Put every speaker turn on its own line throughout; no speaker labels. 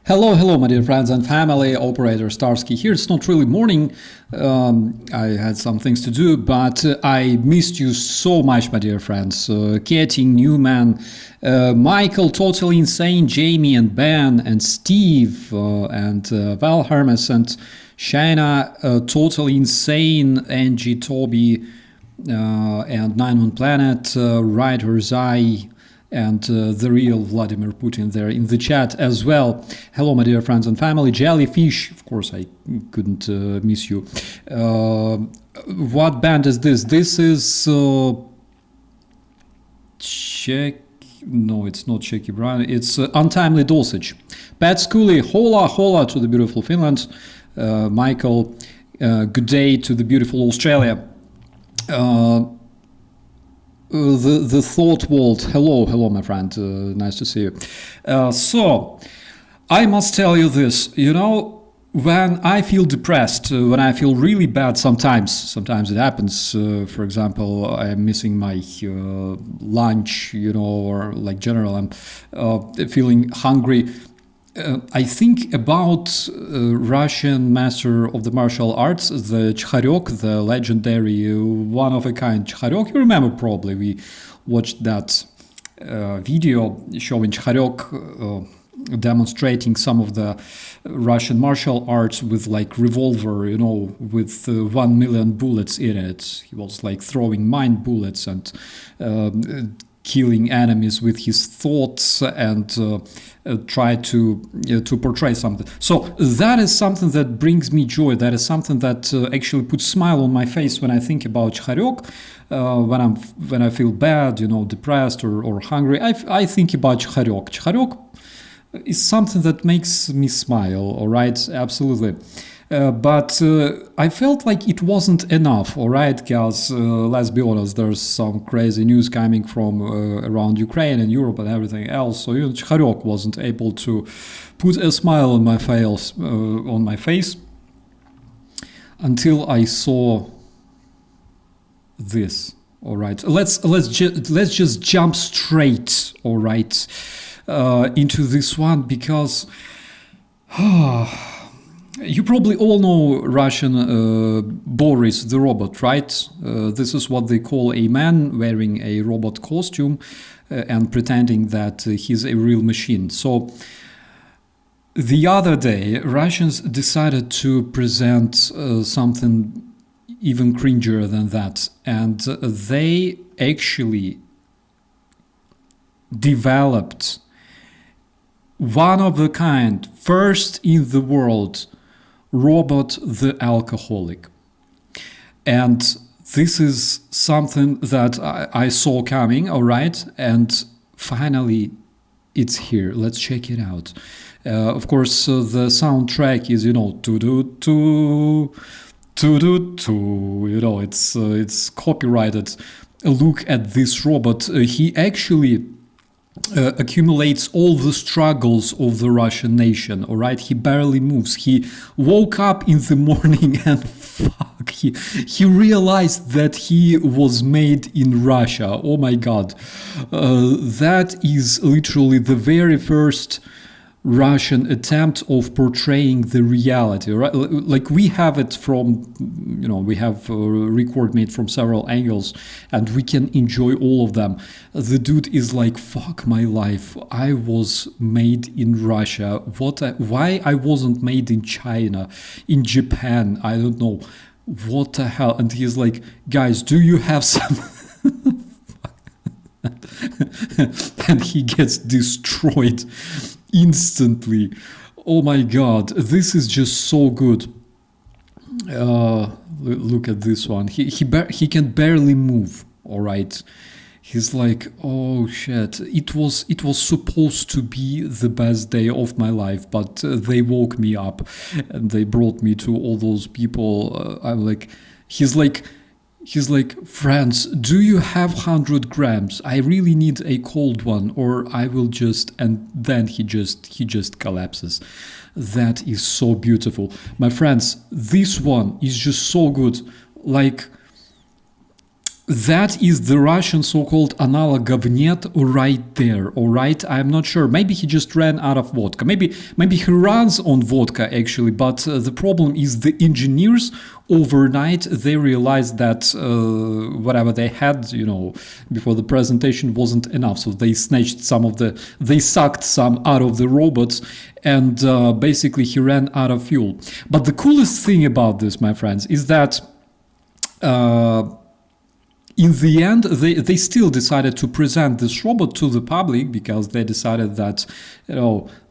Hello, hello, my dear friends and family. Operator Starsky here. It's not really morning. I had some things to do, but I missed you so much, my dear friends. Keting, Newman, Michael, Totally Insane, Jamie and Ben and Steve and Val Hermes and Shaina, Totally Insane, Angie, Toby, and Nine Moon Planet, Writer's Eye, and the real Vladimir Putin there in the chat as well. Hello, my dear friends and family. Jellyfish, of course, I couldn't miss you. What band is this? This is Check. No, it's not Checky Brown. It's Untimely Dosage. Pat Scully, hola, hola to the beautiful Finland. Michael, good day to the beautiful Australia. The Thought Vault. Hello, my friend. Nice to see you. So, I must tell you this. You know, when I feel depressed, when I feel really bad, sometimes it happens. For example, I'm missing my lunch, you know, or like general, I'm feeling hungry. I think about Russian master of the martial arts, the Chkharek, the legendary one-of-a-kind Chkharek. You remember probably, we watched that video showing Chkharek demonstrating some of the Russian martial arts with like revolver, you know, with 1 million bullets in it. He was like throwing mine bullets and killing enemies with his thoughts and try to portray something. So that is something that brings me joy. That is something that actually puts a smile on my face when I think about Chkharek. When I feel bad, you know, depressed or hungry, I think about Chkharek. Chkharek is something that makes me smile. All right, absolutely. But I felt like it wasn't enough, all right, guys. Let's be honest, there's some crazy news coming from around Ukraine and Europe and everything else. So Chkharek wasn't able to put a smile on my face until I saw this. All right, let's just jump straight, all right, into this one because. You probably all know Russian Boris the robot, right? This is what they call a man wearing a robot costume and pretending that he's a real machine. So the other day, Russians decided to present something even cringier than that. And they actually developed one of a kind, first in the world, Robot the Alcoholic. And this is something that I saw coming, all right? And finally, it's here. Let's check it out. Of course, the soundtrack is, you know, to-do-to, to-do-to, you know, it's copyrighted. Look at this robot. He actually accumulates all the struggles of the Russian nation, all right? He barely moves. He woke up in the morning and fuck, he realized that he was made in Russia. Oh my God. That is literally the very first Russian attempt of portraying the reality, right? Like we have it from, you know, we have a record made from several angles and we can enjoy all of them. The dude is like, fuck my life, I was made in Russia. Why I wasn't made in China, in Japan, I don't know. What the hell? And he's like, guys, do you have some... and he gets destroyed instantly. Oh my God, this is just so good. Look at this one. He can barely move. All right, he's like, oh shit. It was supposed to be the best day of my life, but they woke me up and they brought me to all those people. I'm like, he's like, friends, do you have 100 grams? I really need a cold one, or I will just, and then he just collapses. That is so beautiful. My friends, this one is just so good. Like, That is the Russian so-called analog of "нет" right there, all right? I'm not sure. Maybe he just ran out of vodka. Maybe he runs on vodka, actually, but the problem is the engineers overnight, they realized that whatever they had, before the presentation wasn't enough. So they snatched they sucked some out of the robots, and basically he ran out of fuel. But the coolest thing about this, my friends, is that in the end, they still decided to present this robot to the public, because they decided that,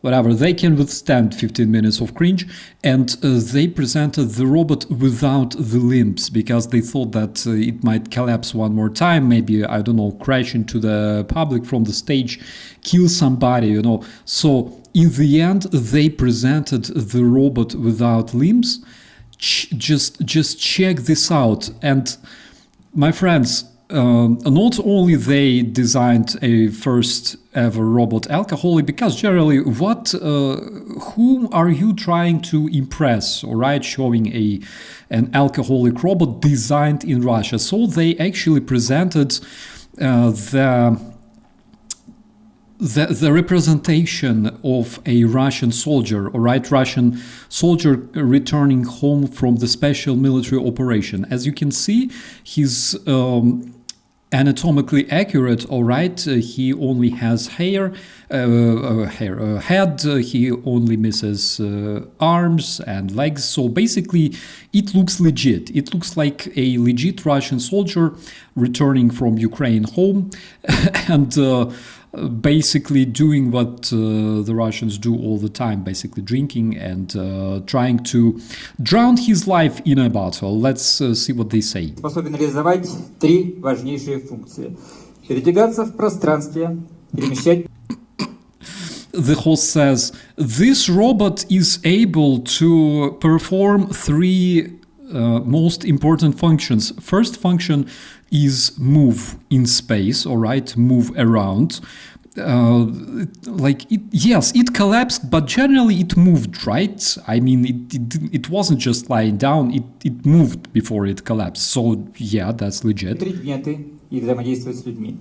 whatever, they can withstand 15 minutes of cringe, and they presented the robot without the limbs, because they thought that it might collapse one more time, maybe, I don't know, crash into the public from the stage, kill somebody, So in the end, they presented the robot without limbs. Just check this out. And my friends, not only they designed a first ever robot alcoholic, because generally, whom are you trying to impress, all right? Showing an alcoholic robot designed in Russia. So they actually presented the representation of a Russian soldier, all right, Russian soldier returning home from the special military operation. As you can see, he's anatomically accurate, all right. He only has head. He only misses arms and legs. So basically, it looks legit. It looks like a legit Russian soldier returning from Ukraine home, and basically doing what the Russians do all the time, basically drinking and trying to drown his life in a bottle. Let's see what they say.
Способен реализовать три важнейшие функции: передвигаться в пространстве, перемещать.
The host says, this robot is able to perform three most important functions. First function is move in space, all right, move around. It collapsed, but generally it moved, right? I mean, it wasn't just lying down, it moved before it collapsed. So, yeah, that's legit.
Предметы и взаимодействовать с людьми.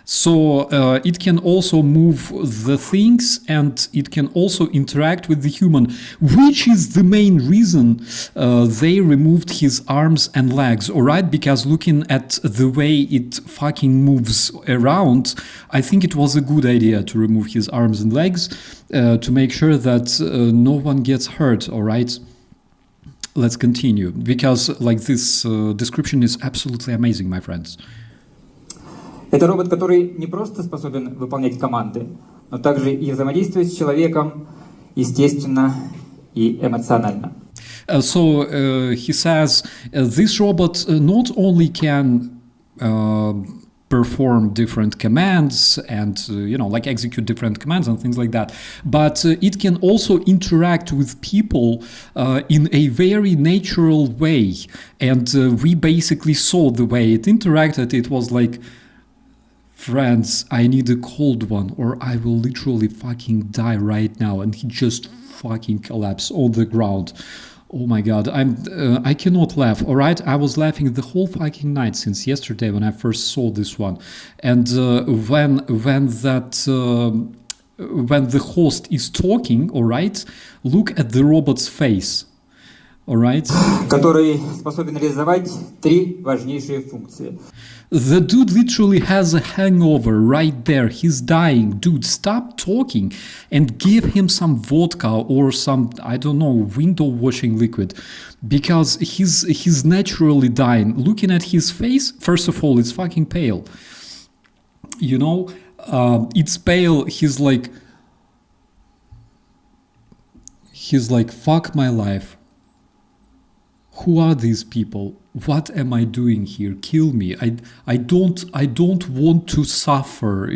So it can also move the things, and it can also interact with the human, which is the main reason they removed his arms and legs, alright? Because looking at the way it fucking moves around, I think it was a good idea to remove his arms and legs to make sure that no one gets hurt, alright? Let's continue, because this description is absolutely amazing, my friends.
Это робот, который не просто способен выполнять команды, но также и взаимодействовать с человеком естественно и эмоционально.
So he says this robot not only can perform different commands and execute different commands and things like that, but it can also interact with people in a very natural way. And we basically saw the way it interacted. It was like, friends, I need a cold one or I will literally fucking die right now. And he just fucking collapsed on the ground. Oh my god, I cannot laugh, all right? I was laughing the whole fucking night since yesterday when I first saw this one. And when the host is talking, all right, look at the robot's face. All right?
Который способен реализовать три важнейшие функции.
The dude literally has a hangover right there. He's dying. Dude, stop talking and give him some vodka or some, I don't know, window washing liquid, because he's naturally dying. Looking at his face, first of all, it's fucking pale. It's pale. He's like, fuck my life. Who are these people? What am I doing here? Kill me. I don't want to suffer,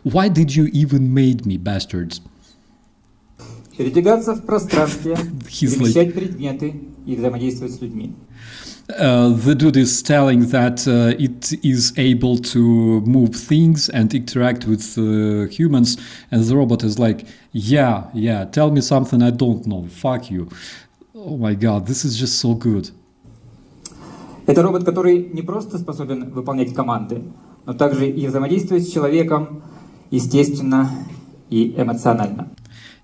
Why did you even made me, bastards?
Передвигаться в пространстве, перемещать предметы и взаимодействовать с людьми.
The dude is telling that it is able to move things and interact with humans, and the robot is like, yeah, tell me something I don't know. Fuck you. Oh my god, this is just so good.
Это робот, который не просто способен выполнять команды, но также и взаимодействовать с человеком естественно и эмоционально.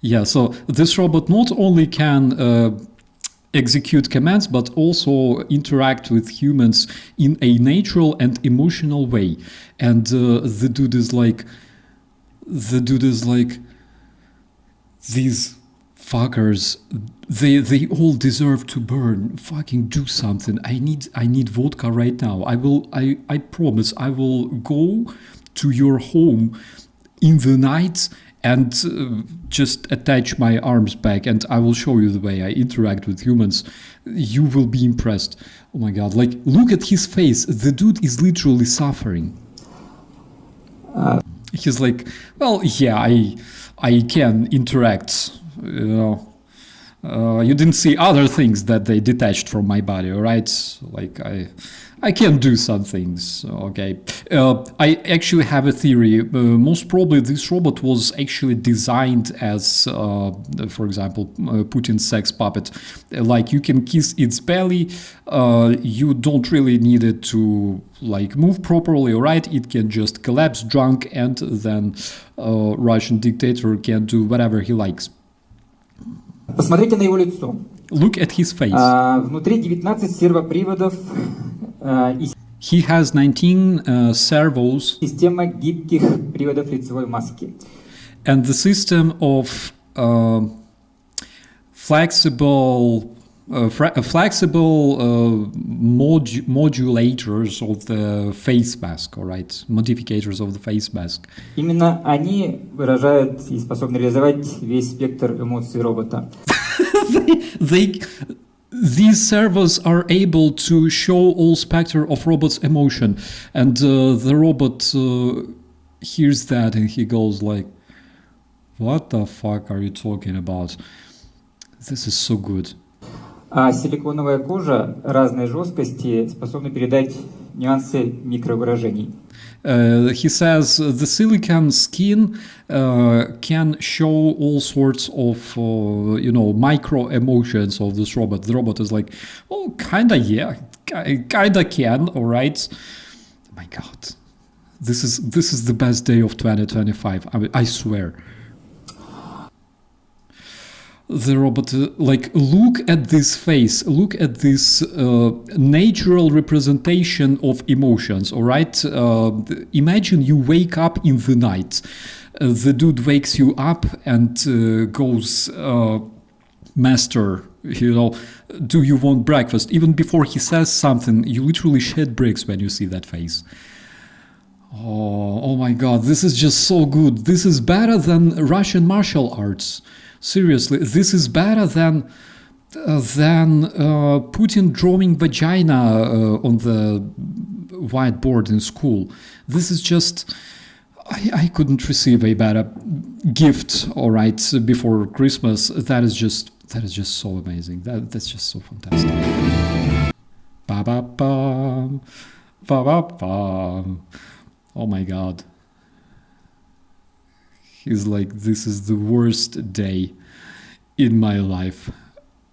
Yeah, so this robot not only can execute commands, but also interact with humans in a natural and emotional way. And the dude is like, these fuckers, they all deserve to burn. Fucking do something. I need vodka right now. I promise I will go to your home in the night and just attach my arms back, and I will show you the way I interact with humans. You will be impressed. Oh my god, like, look at his face. The dude is literally suffering. He's like, well, yeah, I can interact, you know. You didn't see other things that they detached from my body, all right? Like, I can do some things, okay? I actually have a theory. Most probably this robot was actually designed as, for example, Putin's sex puppet. Like, you can kiss its belly, you don't really need it to, like, move properly, all right? It can just collapse drunk, and then Russian dictator can do whatever he likes.
Посмотрите на его лицо.
Look at his face.
Внутри 19 сервоприводов и
He has 19 servos
система гибких приводов лицевой маски.
and the system of flexible modulators of the face mask, all right, modificators of the face mask.
Именно они выражают и способны реализовать весь спектр эмоций робота.
These servos are able to show all spectrum of robot's emotion, and the robot hears that and he goes like, "What the fuck are you talking about? This is so good."
А силиконовая кожа разной жесткости способна передать нюансы микровыражений.
He says the silicon skin can show all sorts of, micro emotions of this robot. The robot is like, oh, kinda, yeah, kinda can, all right. My God, this is the best day of 2025. I swear. The robot, like, look at this face, look at this natural representation of emotions, all right? Imagine you wake up in the night. The dude wakes you up and goes, master, do you want breakfast? Even before he says something, you literally shed bricks when you see that face. Oh my God, this is just so good. This is better than Russian martial arts. Seriously, this is better than Putin drawing vagina on the whiteboard in school. This is just, I couldn't receive a better gift, all right, before Christmas. That is just so amazing. That's just so fantastic. Ba ba ba, ba ba ba. Oh my God. He's like, this is the worst day in my life.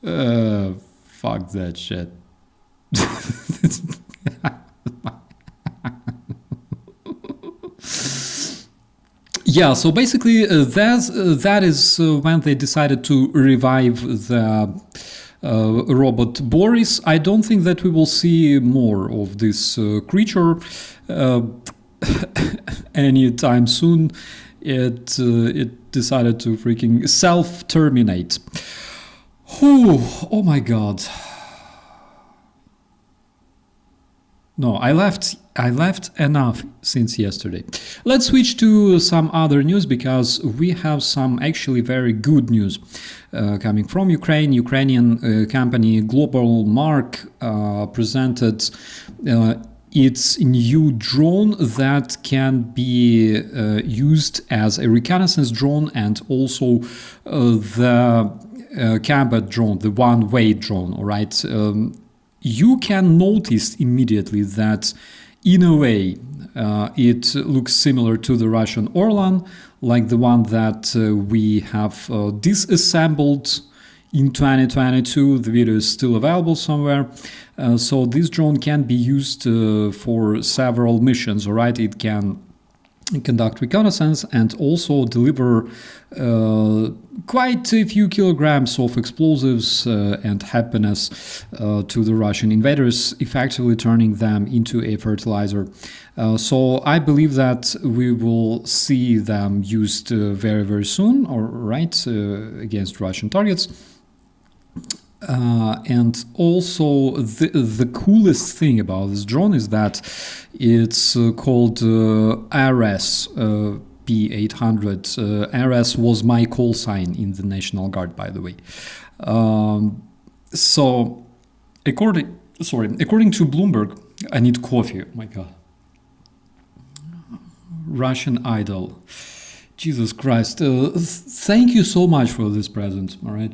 Fuck that shit. Yeah, so basically that is when they decided to revive the robot Boris. I don't think that we will see more of this creature anytime soon. It decided to freaking self-terminate. Oh my God. No, I left enough since yesterday. Let's switch to some other news, because we have some actually very good news coming from Ukraine. Ukrainian company Global Mark presented its new drone that can be used as a reconnaissance drone, and also the combat drone, the one-way drone, all right? You can notice immediately that, in a way, it looks similar to the Russian Orlan, like the one that we have disassembled in 2022. The video is still available somewhere. So this drone can be used for several missions, all right? It can conduct reconnaissance and also deliver quite a few kilograms of explosives and happiness to the Russian invaders, effectively turning them into a fertilizer. So I believe that we will see them used very, very soon, all right, against Russian targets. And also the coolest thing about this drone is that it's called RS P800. RS was my call sign in the National Guard, by the way. So according to Bloomberg, I need coffee. Oh my God. Russian Idol. Jesus Christ. Thank you so much for this present. All right.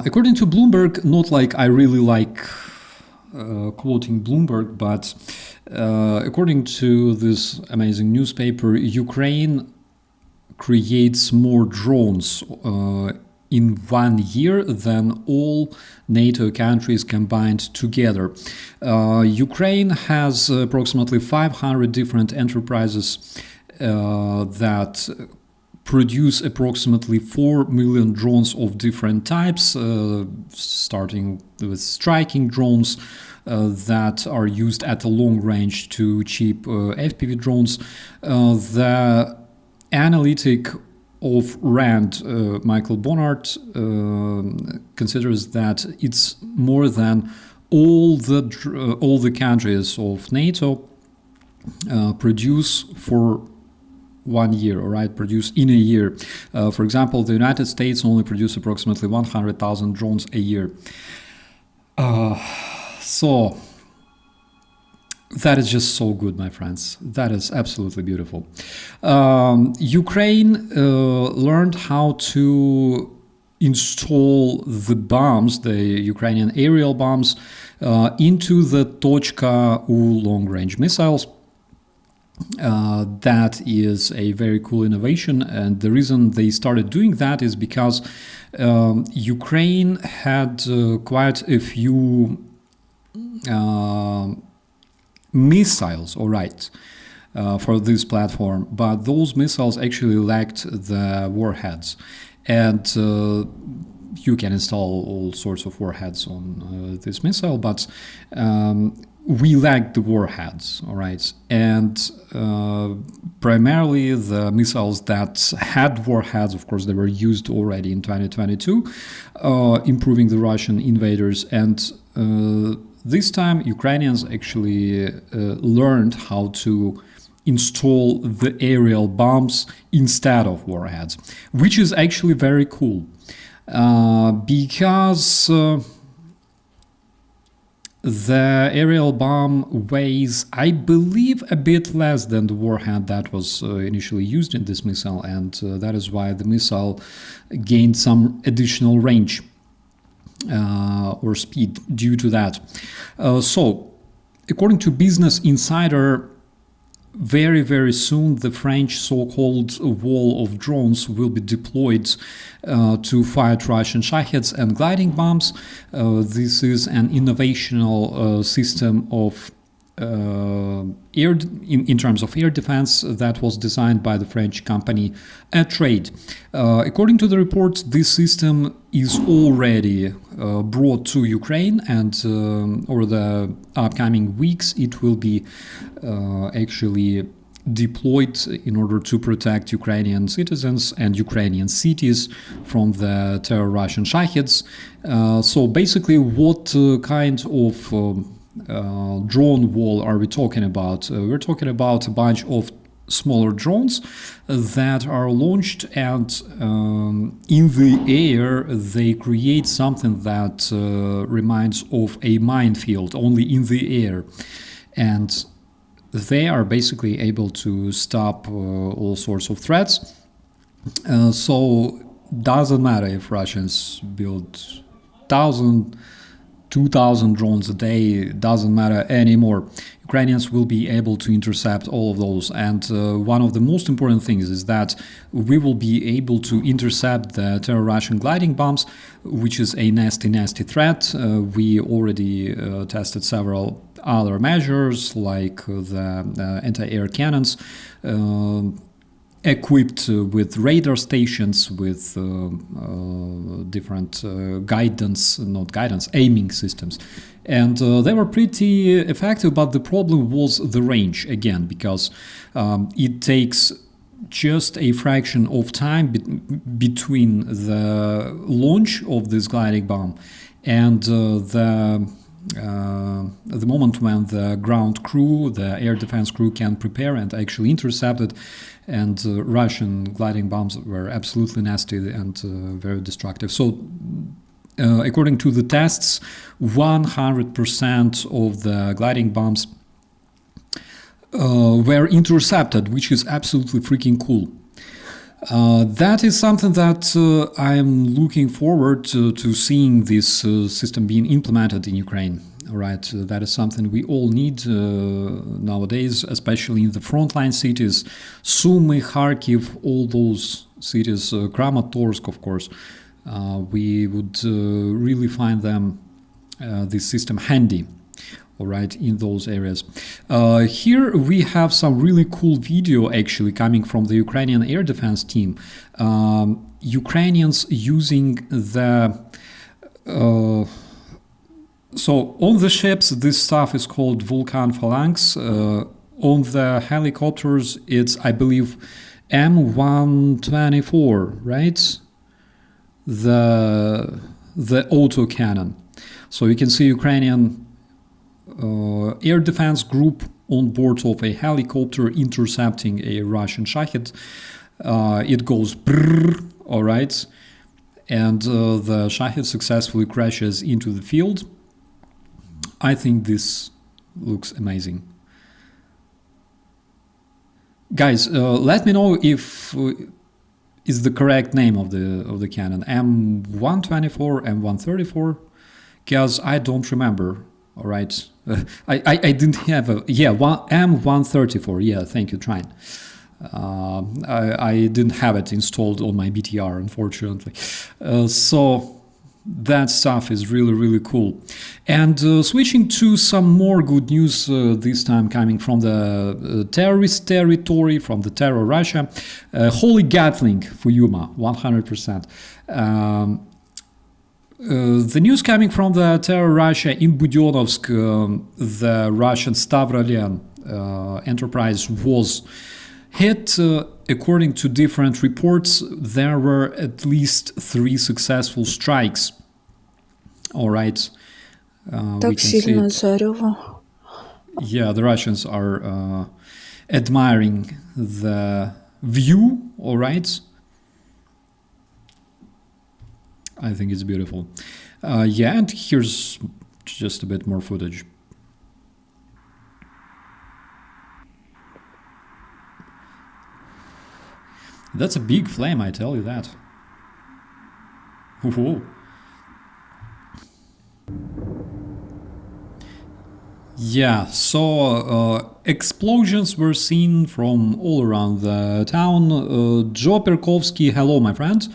According to Bloomberg, not like I really like quoting Bloomberg, but according to this amazing newspaper, Ukraine creates more drones in 1 year than all NATO countries combined together. Ukraine has approximately 500 different enterprises that produce approximately 4 million drones of different types, starting with striking drones that are used at a long range to cheap FPV drones. The analytic of RAND, Michael Bonart, considers that it's more than all the countries of NATO produce for 1 year, all right, produce in a year. For example, the United States only produce approximately 100,000 drones a year. So that is just so good, my friends. That is absolutely beautiful. Ukraine learned how to install the bombs, the Ukrainian aerial bombs, into the Tochka-U long-range missiles. That is a very cool innovation, and the reason they started doing that is because Ukraine had quite a few missiles, all right, for this platform, but those missiles actually lacked the warheads, and you can install all sorts of warheads on this missile, but we lacked the warheads, all right, and primarily the missiles that had warheads, of course, they were used already in 2022, improving the Russian invaders, and this time Ukrainians actually learned how to install the aerial bombs instead of warheads, which is actually very cool, because the aerial bomb weighs, I believe, a bit less than the warhead that was initially used in this missile, and that is why the missile gained some additional range or speed due to that. So, according to Business Insider, very, very soon the French so-called wall of drones will be deployed to fight Russian Shaheds and gliding bombs. This is an innovational system of air in terms of air defense that was designed by the French company Trade. According to the reports, this system is already brought to Ukraine, and over the upcoming weeks it will be actually deployed in order to protect Ukrainian citizens and Ukrainian cities from the terror Russian Shaheds. So basically, what kind of drone wall are we talking about? We're talking about a bunch of smaller drones that are launched, and in the air they create something that reminds of a minefield, only in the air, and they are basically able to stop all sorts of threats. So doesn't matter if Russians build 1,000, 2,000 drones a day, doesn't matter anymore. Ukrainians will be able to intercept all of those. And one of the most important things is that we will be able to intercept the terror Russian gliding bombs, which is a nasty, nasty threat. We already tested several other measures like the anti-air cannons, equipped with radar stations, with different aiming systems. And they were pretty effective, but the problem was the range, again, because it takes just a fraction of time between the launch of this gliding bomb and the moment when the ground crew, the air defense crew, can prepare and actually intercept it. And Russian gliding bombs were absolutely nasty and very destructive. So according to the tests, 100% of the gliding bombs were intercepted, which is absolutely freaking cool. That is something that I am looking forward to seeing this system being implemented in Ukraine. All right, that is something we all need nowadays, especially in the frontline cities, Sumy, Kharkiv, all those cities, Kramatorsk, of course. We would really find them, this system, handy. All right, in those areas. Here we have some really cool video actually coming from the Ukrainian air defense team. Ukrainians using the so on the ships, this stuff is called Vulcan Phalanx. On the helicopters, it's, I believe, M124, right? The auto cannon. So you can see Ukrainian air defense group on board of a helicopter intercepting a Russian Shahed. It goes brrr, all right, and the Shahed successfully crashes into the field. I think this looks amazing. Guys, let me know if is the correct name of the cannon, M124, M134, because I don't remember. All right, I didn't have a M134. Yeah, thank you, Trine. I didn't have it installed on my BTR, unfortunately. So that stuff is really, really cool. And switching to some more good news, this time coming from the terrorist territory, from the terror Russia. Holy Gatling for Yuma, 100%. The news coming from the terror Russia in Budyonovsk, the Russian Stavrolian enterprise was hit. According to different reports, there were at least 3 successful strikes. All right.
Так сильно зарево.
Yeah, the Russians are admiring the view. All right. I think it's beautiful. Yeah, and here's just a bit more footage. That's a big flame, I tell you that. Whoa. Yeah, so explosions were seen from all around the town. Joe Perkovsky, hello, my friend.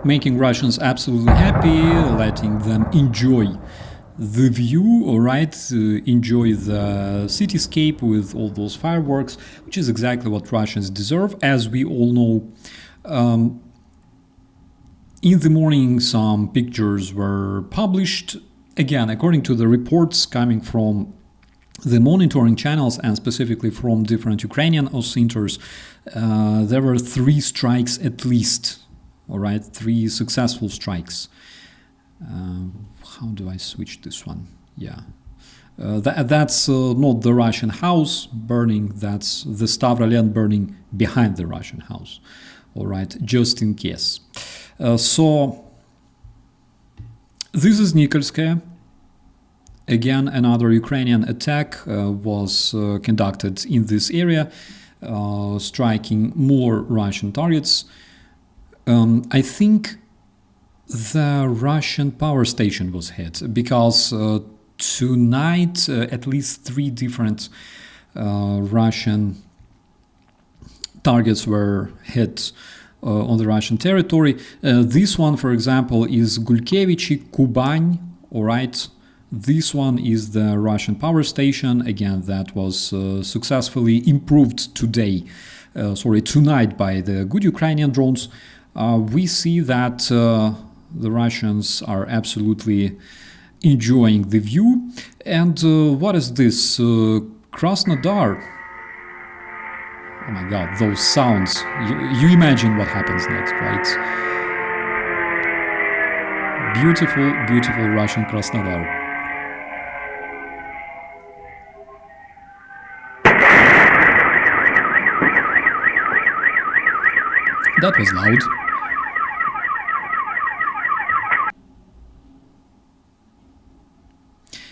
Making Russians absolutely happy, letting them enjoy the view, all right, enjoy the cityscape with all those fireworks, which is exactly what Russians deserve. As we all know, in the morning, some pictures were published. Again, according to the reports coming from the monitoring channels and specifically from different Ukrainian centers, there were 3 strikes at least. All right, 3 successful strikes. How do I switch this one? Yeah. That's not the Russian house burning, that's the Stavrolian burning behind the Russian house. All right, just in case. So, this is Nikolskaya. Again, another Ukrainian attack was conducted in this area, striking more Russian targets. I think the Russian power station was hit, because tonight at least 3 different Russian targets were hit on the Russian territory. This one, for example, is Gulkevichi, Kubань, all right? This one is the Russian power station, again, that was successfully improved tonight by the good Ukrainian drones. We see that the Russians are absolutely enjoying the view. And what is this? Krasnodar. Oh my god, those sounds. You imagine what happens next, right? Beautiful, beautiful Russian Krasnodar. That was loud.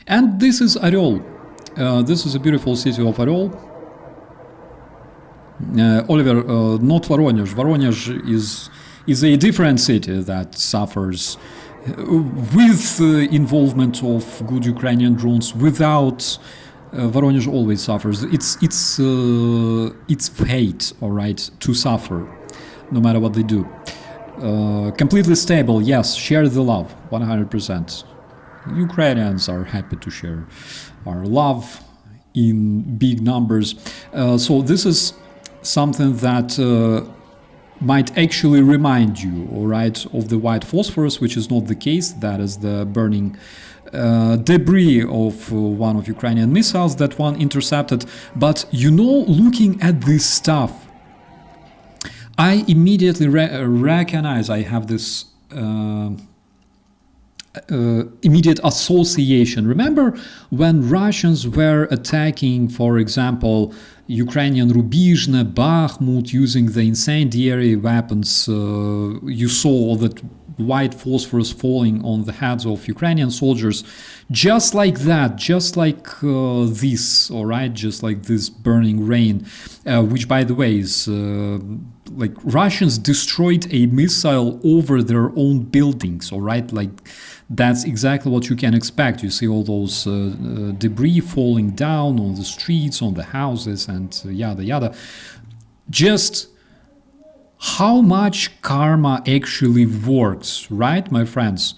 And this is Oryol. This is a beautiful city of Oryol. Oliver, not Voronezh. Voronezh is a different city that suffers with involvement of good Ukrainian drones. Without, Voronezh always suffers. It's fate, all right, to suffer, no matter what they do. Completely stable, yes. Share the love, 100%. Ukrainians are happy to share our love in big numbers. So this is something that might actually remind you, all right, of the white phosphorus, which is not the case. That is the burning debris of one of Ukrainian missiles that one intercepted. But looking at this stuff, I immediately recognize, I have this immediate association. Remember when Russians were attacking, for example, Ukrainian Rubizhne, Bakhmut, using the incendiary weapons? You saw that white phosphorus falling on the heads of Ukrainian soldiers, just like that, just like this, all right, just like this burning rain, which, by the way, is like Russians destroyed a missile over their own buildings, all right, like that's exactly what you can expect. You see all those debris falling down on the streets, on the houses, and yada yada. Just how much karma actually works, right, my friends?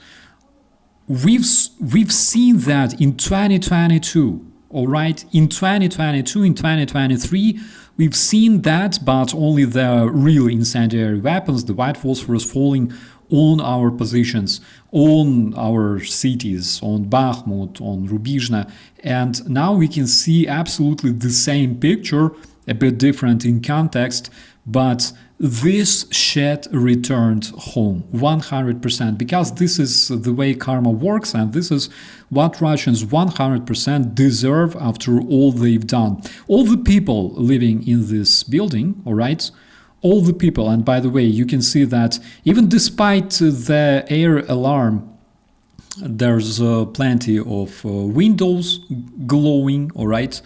We've seen that in 2022, all right? In 2022, in 2023, we've seen that, but only the real incendiary weapons, the white phosphorus falling on our positions, on our cities, on Bakhmut, on Rubizhne. And now we can see absolutely the same picture, a bit different in context, but this shed returned home 100%, because this is the way karma works, and this is what Russians 100% deserve after all they've done. All the people living in this building, all right, all the people, and by the way, you can see that even despite the air alarm, there's plenty of windows glowing, all right,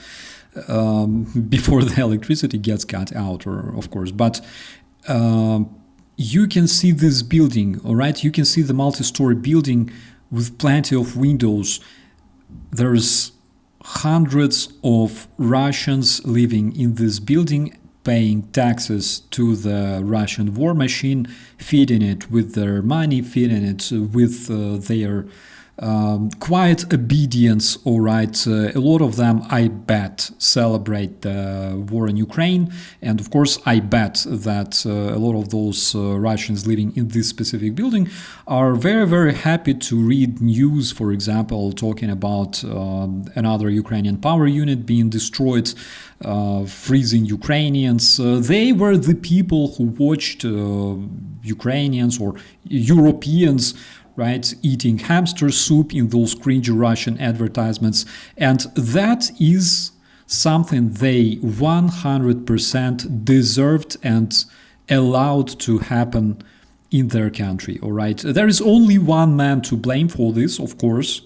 before the electricity gets cut out, of course. But you can see this building, all right? You can see the multi-story building with plenty of windows. There's hundreds of Russians living in this building, paying taxes to the Russian war machine, feeding it with their money, feeding it with their quiet obedience, all right. A lot of them, I bet, celebrate the war in Ukraine. And of course, I bet that a lot of those Russians living in this specific building are very, very happy to read news, for example, talking about another Ukrainian power unit being destroyed, freezing Ukrainians. They were the people who watched Ukrainians or Europeans, right, eating hamster soup in those cringy Russian advertisements. And that is something they 100% deserved and allowed to happen in their country, all right? There is only one man to blame for this, of course.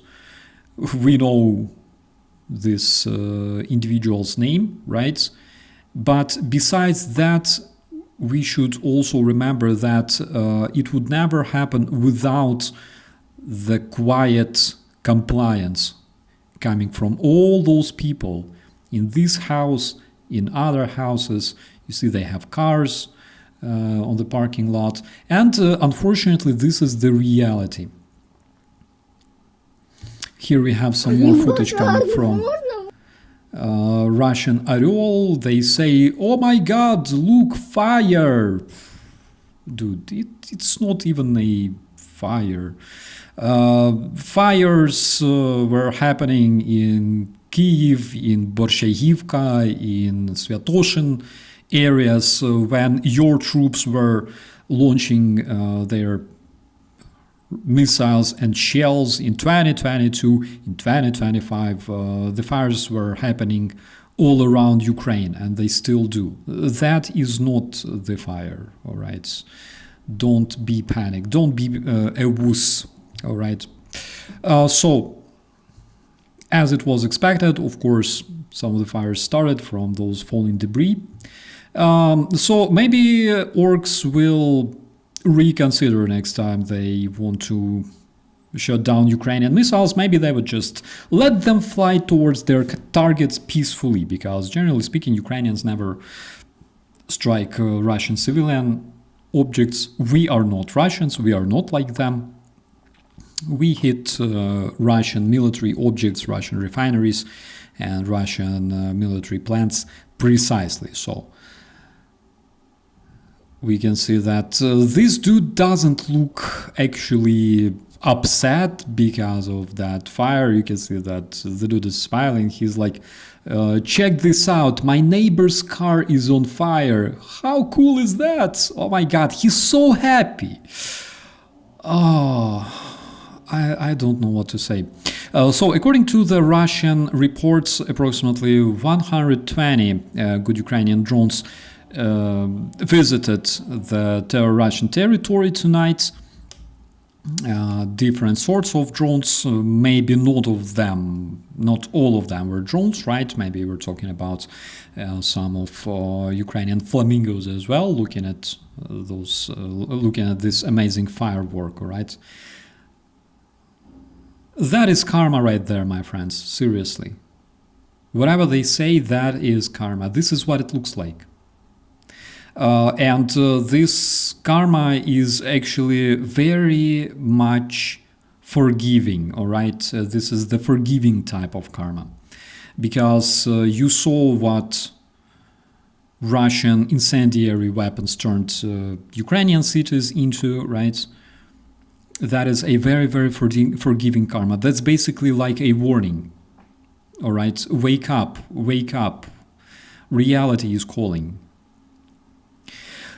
We know this individual's name, right? But besides that, we should also remember that it would never happen without the quiet compliance coming from all those people in this house, in other houses. You see, they have cars on the parking lot. And unfortunately, this is the reality. Here we have some more footage coming from Russian Orel. They say, "Oh my God, look, fire!" Dude, it's not even a fire. Fires were happening in Kyiv, in Borshayivka, in Sviatoshin areas when your troops were launching their missiles and shells in 2022, in 2025. The fires were happening all around Ukraine, and they still do. That is not the fire, all right? Don't be panicked. Don't be a wuss, all right? So, as it was expected, of course, some of the fires started from those falling debris. So maybe orcs will reconsider next time they want to shut down Ukrainian missiles. Maybe they would just let them fly towards their targets peacefully, because generally speaking, Ukrainians never strike Russian civilian objects. We are not Russians, we are not like them. We hit Russian military objects, Russian refineries, and Russian military plants precisely. So we can see that this dude doesn't look actually upset because of that fire. You can see that the dude is smiling. He's like, check this out, my neighbor's car is on fire. How cool is that? Oh my God, he's so happy. Oh, I don't know what to say. So according to the Russian reports, approximately 120 good Ukrainian drones visited the Russian territory tonight. Different sorts of drones, maybe not all of them were drones, right? Maybe we're talking about some of Ukrainian flamingos as well, looking at this amazing firework, all right? That is karma right there, my friends, seriously. Whatever they say, that is karma. This is what it looks like. And this karma is actually very much forgiving, all right? This is the forgiving type of karma. Because you saw what Russian incendiary weapons turned Ukrainian cities into, right? That is a very, very forgiving karma. That's basically like a warning, all right? Wake up, wake up. Reality is calling.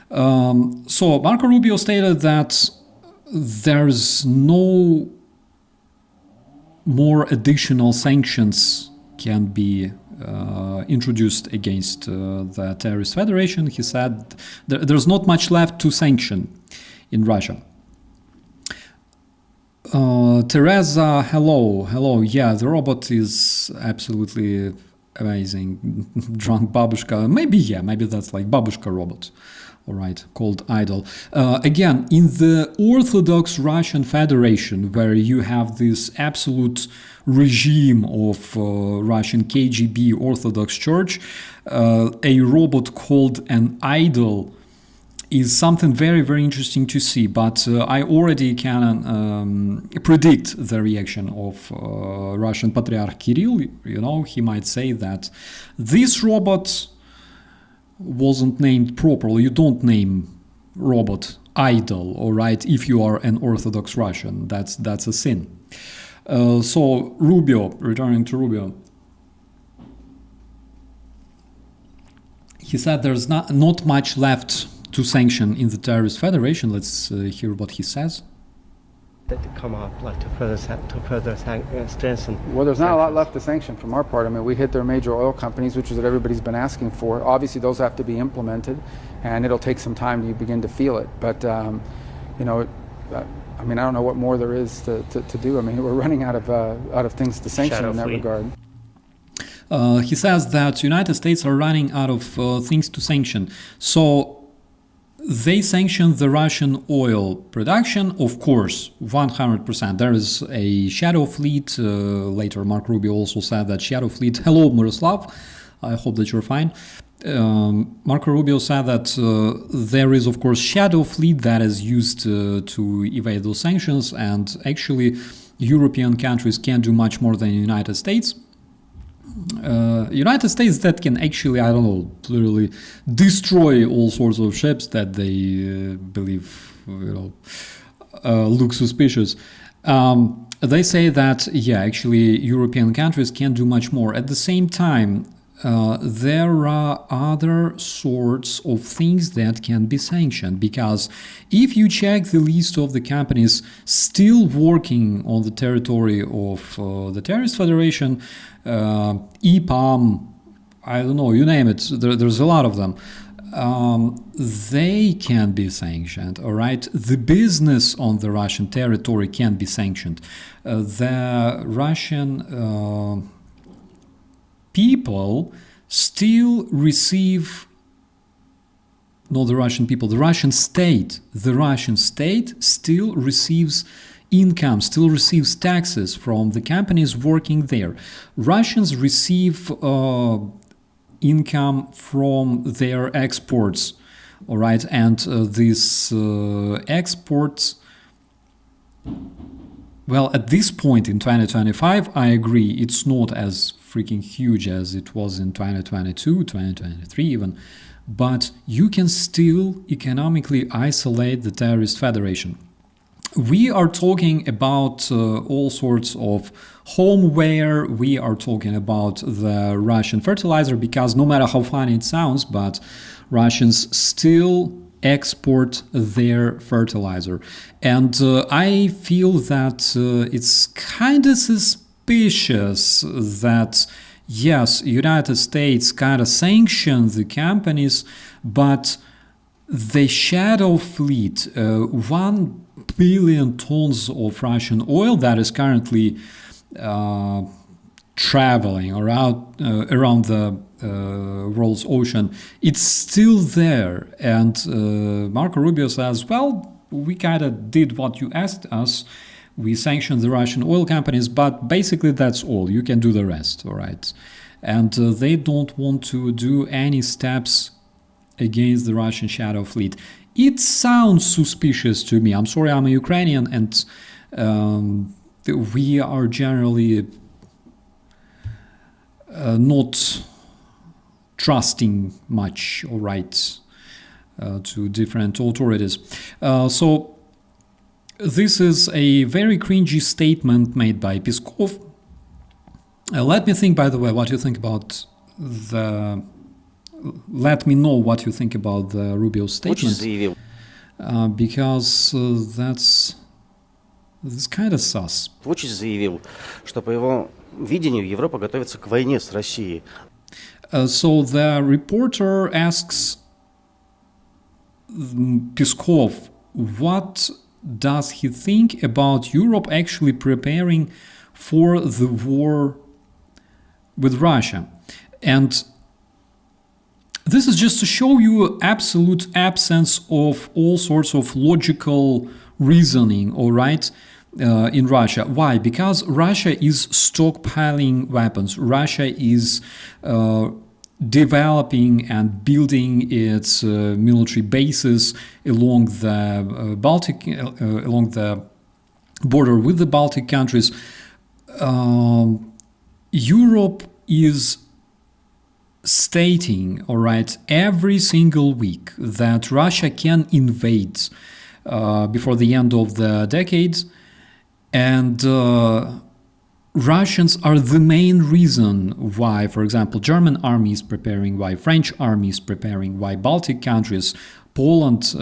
So Marco Rubio stated that there's no more additional sanctions can be introduced against the terrorist federation. He said there's not much left to sanction in Russia. Teresa, hello. Yeah, the robot is absolutely amazing. Drunk babushka. Maybe that's like babushka robot. All right, called Idol. Again, in the Orthodox Russian Federation, where you have this absolute regime of Russian KGB Orthodox Church, a robot called an idol is something very, very interesting to see. But I already can predict the reaction of Russian Patriarch Kirill. You know, he might say that this robot wasn't named properly. You don't name robot idol, all right, if you are an Orthodox Russian. That's a sin. So Rubio, returning to Rubio, he said there's not much left to sanction in the terrorist federation. Let's hear what he says.
To come up, like to further strengthen.
Well, there's not a lot left to sanction from our part. I mean, we hit their major oil companies, which is what everybody's been asking for. Obviously, those have to be implemented, and it'll take some time to begin to feel it. But you know, I mean, I don't know what more there is to do. I mean, we're running out of things to sanction in that regard.
He says that United States are running out of things to sanction. So they sanctioned the Russian oil production, of course, 100%. There is a shadow fleet. Later, Mark Rubio also said that shadow fleet. Hello, Miroslav. I hope that you're fine. Marco Rubio said that there is, of course, shadow fleet that is used to evade those sanctions, and actually, European countries can't do much more than the United States. United States that can actually, I don't know, literally destroy all sorts of ships that they believe, look suspicious. They say that, yeah, actually European countries can't do much more. At the same time, there are other sorts of things that can be sanctioned, because if you check the list of the companies still working on the territory of the Terrorist Federation, EPAM, I don't know, you name it, there's a lot of them, they can be sanctioned, all right? The business on the Russian territory can be sanctioned. The Russian people still receive, not the Russian people, the Russian state still receives income, still receives taxes from the companies working there. Russians receive income from their exports, all right? And these exports, well, at this point in 2025, I agree, it's not as freaking huge as it was in 2022, 2023 even, but you can still economically isolate the Terrorist Federation. We are talking about all sorts of homeware, we are talking about the Russian fertilizer, because no matter how funny it sounds, but Russians still export their fertilizer. And I feel that it's kind of suspicious that, yes, United States kind of sanctioned the companies, but the shadow fleet, 1 billion tons of Russian oil that is currently traveling around the world's ocean, it's still there. And Marco Rubio says, well, we kind of did what you asked us. We sanctioned the Russian oil companies, but basically that's all. You can do the rest, all right? And they don't want to do any steps against the Russian shadow fleet. It sounds suspicious to me. I'm sorry, I'm a Ukrainian, and we are generally not trusting much, all right, to different authorities. So this is a very cringy statement made by Peskov. Let me think, by the way, what you think about the... Let me know what you think about the Rubio statement, because that's kind of sus.
Вучич заявил, что по его видению Европа готовится к войне с Россией.
So the reporter asks Peskov, what does he think about Europe actually preparing for the war with Russia? And this is just to show you absolute absence of all sorts of logical reasoning, all right, in Russia. Why? Because Russia is stockpiling weapons. Russia is developing and building its military bases along the Baltic, along the border with the Baltic countries. Europe is stating, all right, every single week that Russia can invade before the end of the decade, and Russians are the main reason why, for example, German army is preparing, why French army is preparing, why Baltic countries, Poland,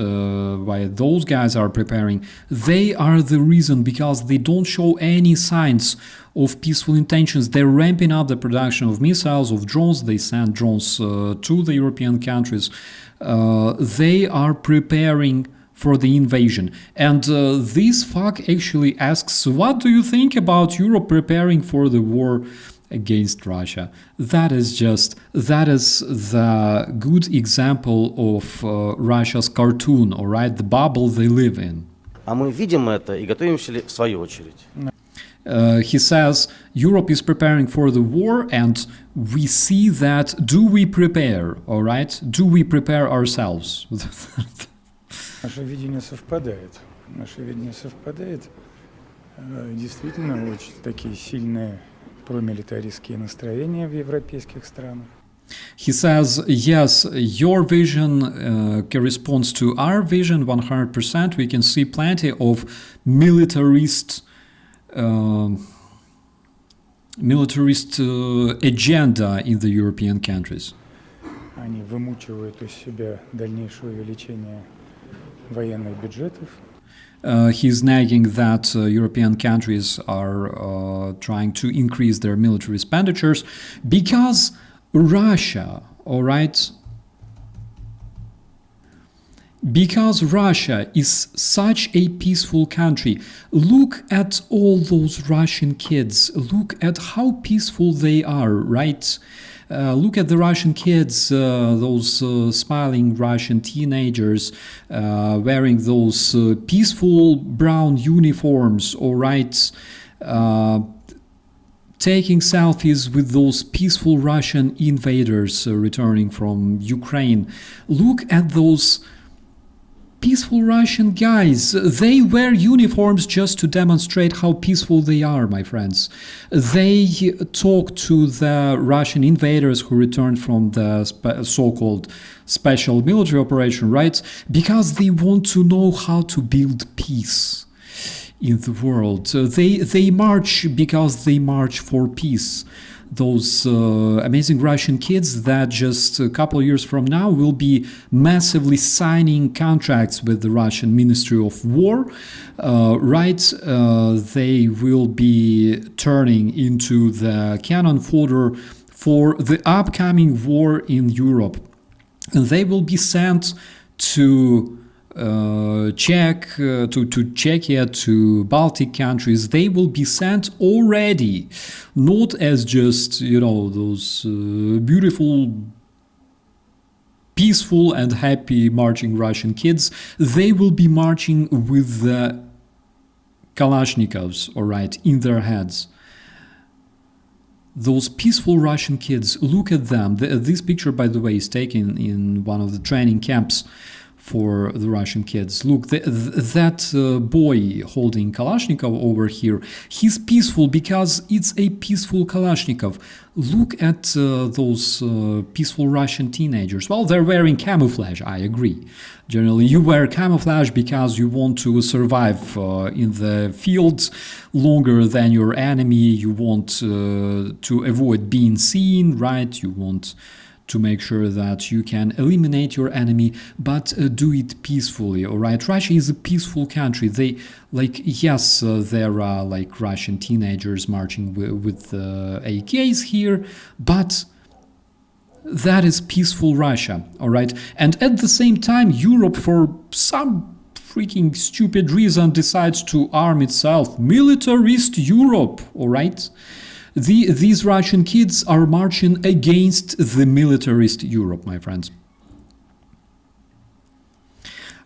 why those guys are preparing. They are the reason, because they don't show any signs of peaceful intentions. They're ramping up the production of missiles, of drones. They send drones to the European countries. They are preparing for the invasion. And this fuck actually asks, what do you think about Europe preparing for the war against Russia. That is the good example of Russia's cartoon, all right, the bubble they live in.
А мы видим это и готовимся ли в свою очередь?
He says Europe is preparing for the war, and we see that. Do we prepare? All right, do we prepare ourselves?
Наше видение совпадает. Действительно, очень такие сильные промилитаристские настроения в европейских странах.
He says, yes, your vision corresponds to our vision 100%. We can see plenty of militarist agenda in the European countries.
Они вымучивают из себя дальнейшее увеличение военных бюджетов.
He's nagging that European countries are trying to increase their military expenditures because Russia, all right? Because Russia is such a peaceful country. Look at all those Russian kids. Look at how peaceful they are, right? Look at the Russian kids, those smiling Russian teenagers wearing those peaceful brown uniforms, all right? Taking selfies with those peaceful Russian invaders returning from Ukraine. Look at those peaceful Russian guys. They wear uniforms just to demonstrate how peaceful they are, my friends. They talk to the Russian invaders who returned from the so-called special military operation, right? Because they want to know how to build peace in the world. They march because they march for peace. Those amazing Russian kids that just a couple of years from now will be massively signing contracts with the Russian Ministry of War, right? They will be turning into the cannon fodder for the upcoming war in Europe. And they will be sent to Czechia, to Baltic countries. They will be sent already, not as just, those beautiful, peaceful and happy marching Russian kids. They will be marching with the Kalashnikovs, all right, in their heads. Those peaceful Russian kids, look at them. This picture, by the way, is taken in one of the training camps for the Russian kids. Look, that boy holding Kalashnikov over here, he's peaceful because it's a peaceful Kalashnikov. Look at those peaceful Russian teenagers. Well, they're wearing camouflage, I agree. Generally, you wear camouflage because you want to survive in the fields longer than your enemy. You want to avoid being seen, right? You want to make sure that you can eliminate your enemy, but do it peacefully, all right? Russia is a peaceful country. They, yes, there are Russian teenagers marching with AKs here, but that is peaceful Russia, all right? And at the same time, Europe, for some freaking stupid reason, decides to arm itself. Militarist Europe, all right? These Russian kids are marching against the militarist Europe, my friends.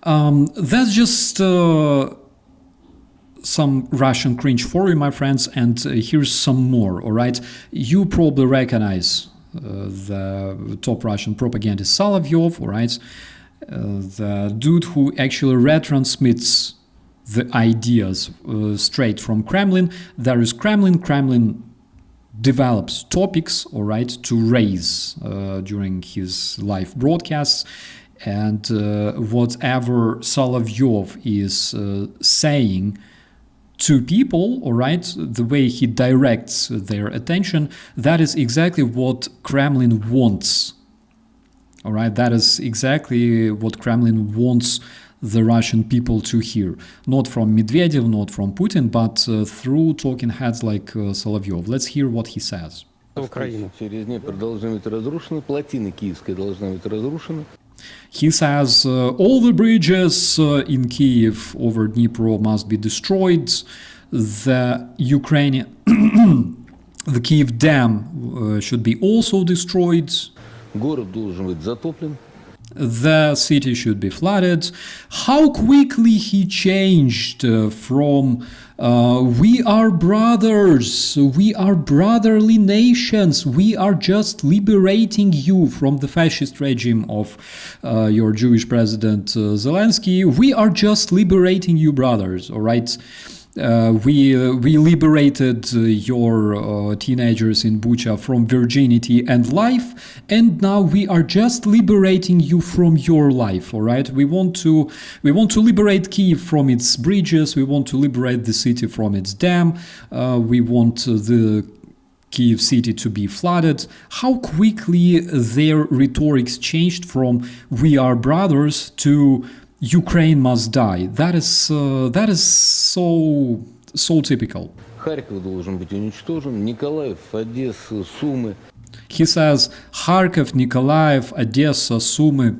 That's just some Russian cringe for you, my friends, and here's some more, all right? You probably recognize the top Russian propagandist Solovyov, all right? The dude who actually retransmits the ideas straight from Kremlin. There is Kremlin develops topics, all right, to raise during his live broadcasts, and whatever Solovyov is saying to people, all right, the way he directs their attention, that is exactly what Kremlin wants, all right, that is exactly what Kremlin wants the Russian people to hear. Not from Medvedev, not from Putin, but through talking heads like Solovyov. Let's hear what he says. He says all the bridges in Kiev over Dnipro must be destroyed. The The Kiev Dam should be also destroyed.
Город должен быть затоплен.
The city should be flooded. How quickly he changed from we are brothers, we are brotherly nations, we are just liberating you from the fascist regime of your Jewish president Zelensky. We are just liberating you, brothers, all right? We liberated your teenagers in Bucha from virginity and life, and now we are just liberating you from your life. All right, we want to liberate Kiev from its bridges. We want to liberate the city from its dam. We want the Kiev city to be flooded. How quickly their rhetorics changed from "we are brothers" to Ukraine must die. That is so typical.
Харьков должен быть уничтожен. Николаев, Одесса, Сумы.
He says Kharkiv, Nikolaev, Odessa, Sumy.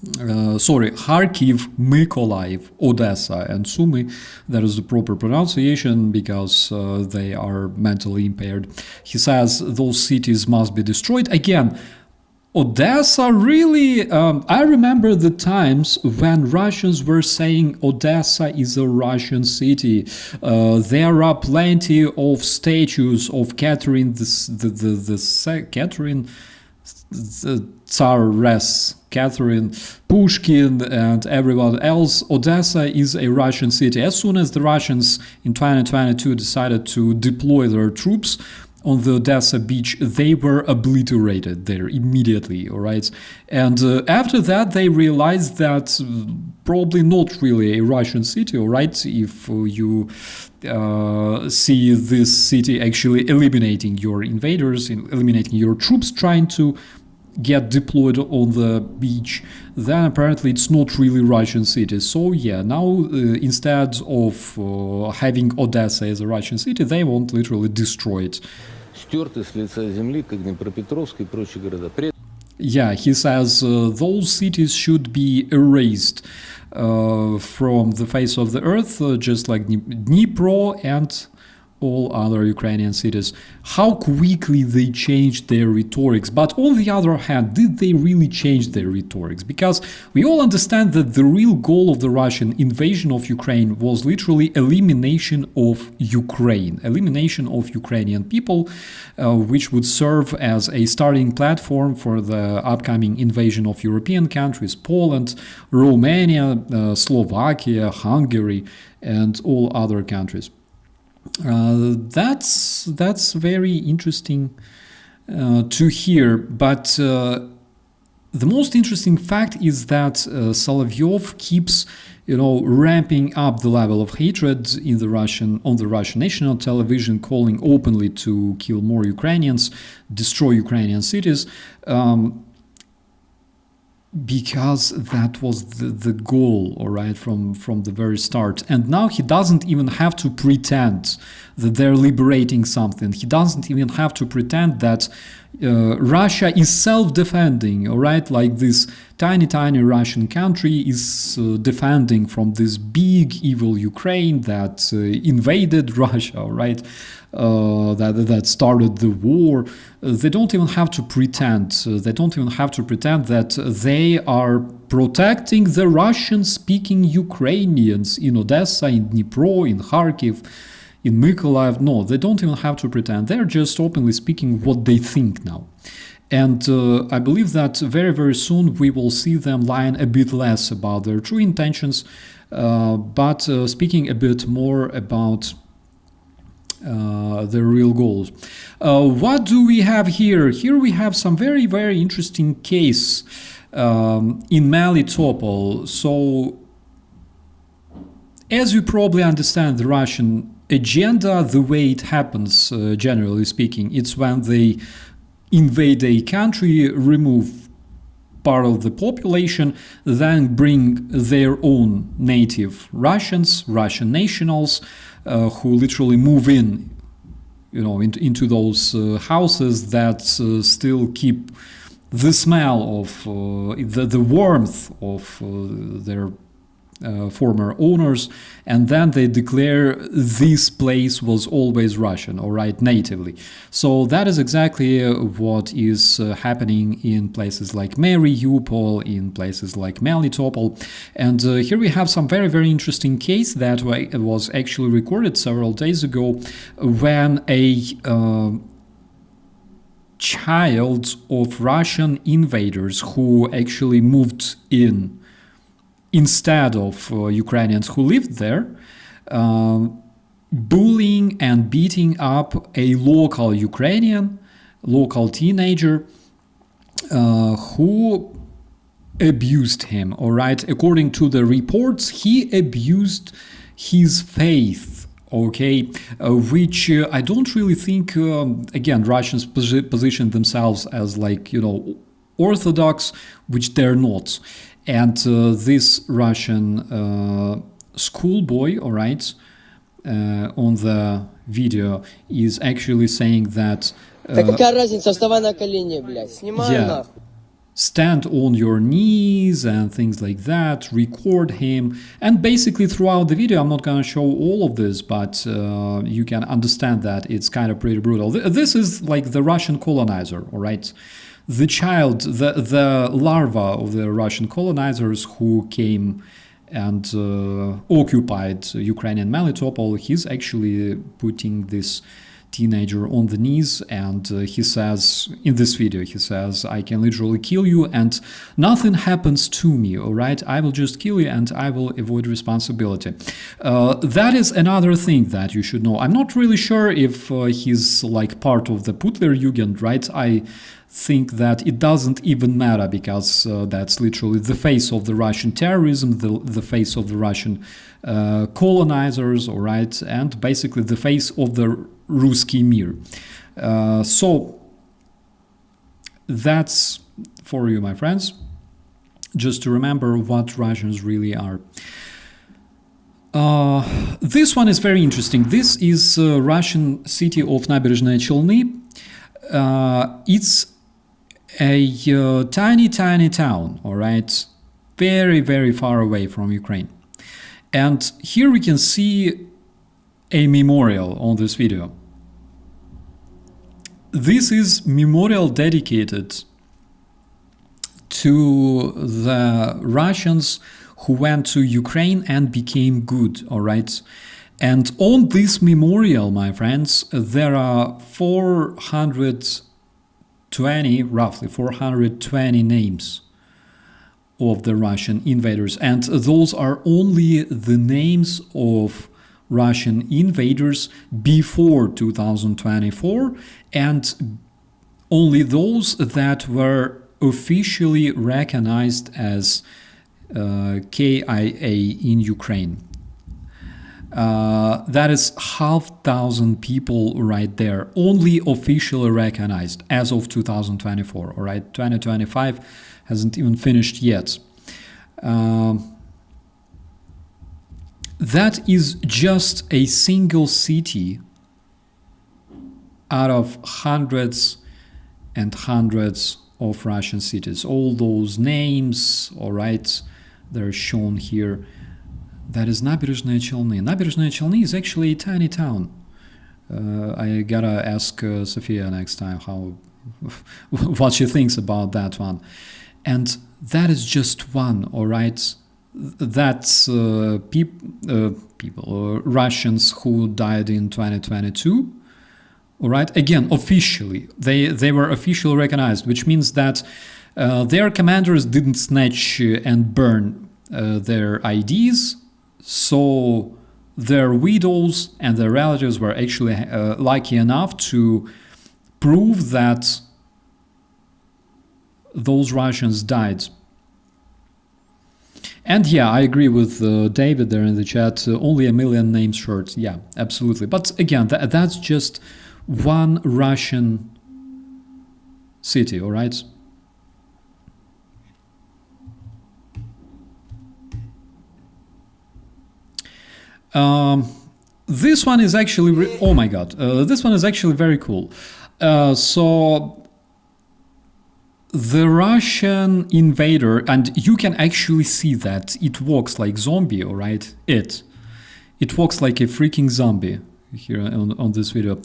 Kharkiv, Mykolaiv, Odessa, and Sumy. That is the proper pronunciation because they are mentally impaired. He says those cities must be destroyed. Again, Odessa, really, I remember the times when Russians were saying Odessa is a Russian city. There are plenty of statues of Catherine the Tsaress, Catherine, Pushkin, and everyone else. Odessa is a Russian city. As soon as the Russians in 2022 decided to deploy their troops on the Odessa beach, they were obliterated there immediately, all right? And after that, they realized that probably not really a Russian city, all right? If you see this city actually eliminating your invaders, eliminating your troops trying to get deployed on the beach, then apparently it's not really Russian city. So yeah, now instead of having Odessa as a Russian city, they want literally destroy it.
Стерты с лица земли, как Днепропетровск и прочие города.
Yeah, he says those cities should be erased from the face of the earth, just like Dnipro and all other Ukrainian cities. How quickly they changed their rhetorics. But on the other hand, did they really change their rhetorics? Because we all understand that the real goal of the Russian invasion of Ukraine was literally elimination of Ukraine, elimination of Ukrainian people, which would serve as a starting platform for the upcoming invasion of European countries, Poland, Romania, Slovakia, Hungary, and all other countries. That's very interesting to hear, but the most interesting fact is that Solovyov keeps, ramping up the level of hatred on the Russian national television, calling openly to kill more Ukrainians, destroy Ukrainian cities. Because that was the goal, all right, from the very start. And now he doesn't even have to pretend that they're liberating something. He doesn't even have to pretend that Russia is self-defending, all right, like this tiny Russian country is defending from this big evil Ukraine that invaded Russia, all right, that started the war. They don't even have to pretend. They don't even have to pretend that they are protecting the Russian-speaking Ukrainians in Odessa, in Dnipro, in Kharkiv, in Mykolaiv. No, they don't even have to pretend. They're just openly speaking what they think now. And I believe that very, very soon we will see them lying a bit less about their true intentions, but speaking a bit more about their real goals. What do we have here? Here we have some very, very interesting case in Melitopol. So, as you probably understand, the Russian agenda, the way it happens, generally speaking, it's when they invade a country, remove part of the population, then bring their own native Russians, Russian nationals, who literally move in, into those houses that still keep the smell of the warmth of their former owners, and then they declare this place was always Russian, all right, natively. So that is exactly what is happening in places like Mariupol, in places like Melitopol. And here we have some very, very interesting case that was actually recorded several days ago when a child of Russian invaders who actually moved in instead of Ukrainians who lived there, bullying and beating up a local Ukrainian, local teenager who abused him, all right? According to the reports, he abused his faith, okay, which I don't really think, again, Russians position themselves as like, Orthodox, which they're not. And this Russian schoolboy, all right, on the video is actually saying that stand on your knees and things like that, record him. And basically throughout the video, I'm not going to show all of this, but you can understand that it's kind of pretty brutal. This is like the Russian colonizer, all right? The child, the larva of the Russian colonizers who came and occupied Ukrainian Melitopol, he's actually putting this teenager on the knees, and he says, in this video, he says, I can literally kill you and nothing happens to me, all right? I will just kill you and I will avoid responsibility. That is another thing that you should know. I'm not really sure if he's like part of the Putlerjugend, right? I think that it doesn't even matter because that's literally the face of the Russian terrorism, the face of the Russian colonizers, all right, and basically the face of the Ruski Mir. So that's for you, my friends, just to remember what Russians really are. This one is very interesting. This is Russian city of Nabережные Челны. It's a tiny town, all right, very, very far away from Ukraine. And here we can see a memorial on this video. This is memorial dedicated to the Russians who went to Ukraine and became good, all right? And on this memorial, my friends, there are roughly 420 names of the Russian invaders. And those are only the names of Russian invaders before 2024 and only those that were officially recognized as KIA in Ukraine. That is 500 people right there, only officially recognized as of 2024, all right? 2025 hasn't even finished yet. That is just a single city out of hundreds and hundreds of Russian cities. All those names, all right, they're shown here. That is Набережные Челны. Набережные Челны is actually a tiny town. I gotta ask Sophia next time what she thinks about that one. And that is just one, all right? That's Russians who died in 2022, all right? Again, officially, they were officially recognized, which means that their commanders didn't snatch and burn their IDs, so their widows and their relatives were actually lucky enough to prove that those Russians died. And yeah, I agree with David there in the chat, only 1 million names short. Yeah, absolutely. But again, that's just one Russian city, all right? This one is actually, oh my god, this one is actually very cool. So the Russian invader, and you can actually see that it walks like zombie, all right? It walks like a freaking zombie here on this video.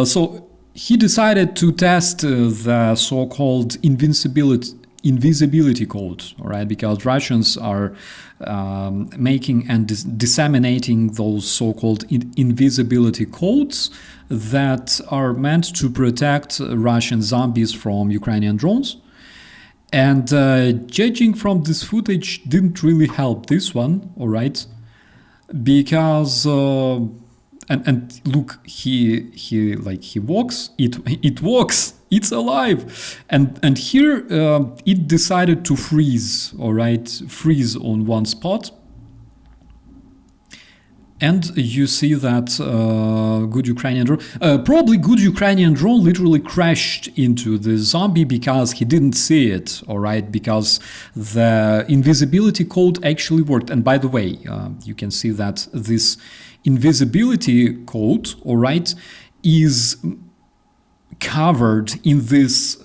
So he decided to test the so-called invisibility code, all right? Because Russians are making and disseminating those so-called invisibility codes that are meant to protect Russian zombies from Ukrainian drones. And judging from this footage, didn't really help this one, all right? Because and look, he walks, it walks, it's alive, and here it decided to freeze, all right, freeze on one spot. And you see that good Ukrainian drone, probably good Ukrainian drone literally crashed into the zombie because he didn't see it, all right, because the invisibility code actually worked. And by the way, you can see that this invisibility code, all right, is covered in this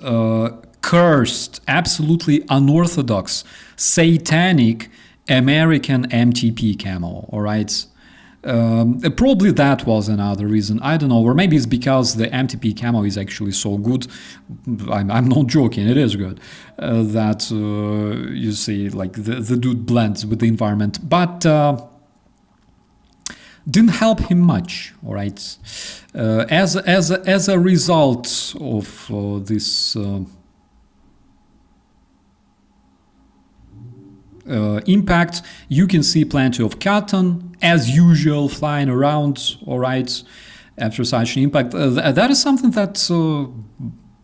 cursed, absolutely unorthodox, satanic American MTP camo, all right? Probably that was another reason. I don't know, or maybe it's because the MTP camo is actually so good. I'm not joking, it is good. That you see, like the dude blends with the environment, but didn't help him much. All right, as a result of this. Impact, you can see plenty of cotton as usual flying around, all right, after such an impact. That is something that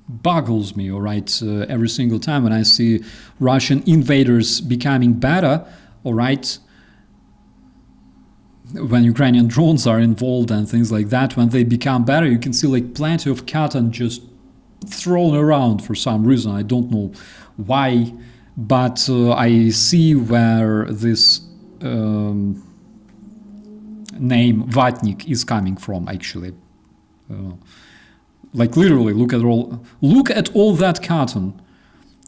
boggles me, all right, every single time when I see Russian invaders becoming better, all right, when Ukrainian drones are involved and things like that, when they become better, you can see like plenty of cotton just thrown around for some reason. I don't know why. But I see where this name Vatnik is coming from, actually. Like literally, look at all that cotton.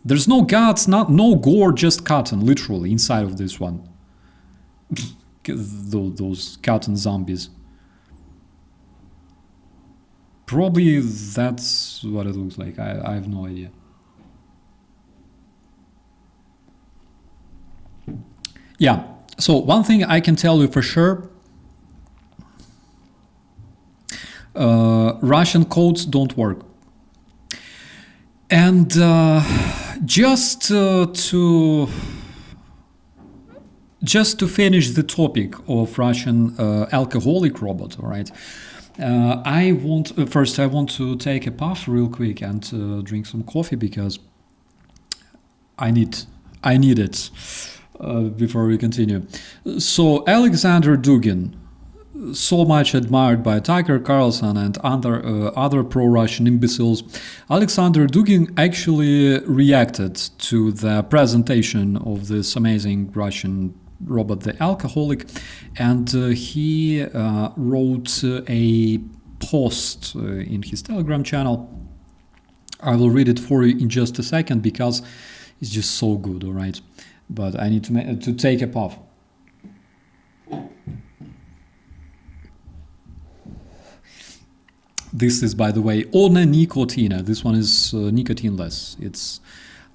There's no guts, no gore, just cotton, literally inside of this one. Those cotton zombies. Probably that's what it looks like. I have no idea. Yeah, so one thing I can tell you for sure, Russian codes don't work. And just to finish the topic of Russian alcoholic robot, all right, I want to take a puff real quick and drink some coffee because I need it. Before we continue. So Alexander Dugin, so much admired by Tucker Carlson and other pro-Russian imbeciles, Alexander Dugin actually reacted to the presentation of this amazing Russian robot, the alcoholic, and he wrote a post in his Telegram channel. I will read it for you in just a second because it's just so good, all right? But I need to take a puff. This is, by the way, Ona Nicotina. This one is nicotine-less. It's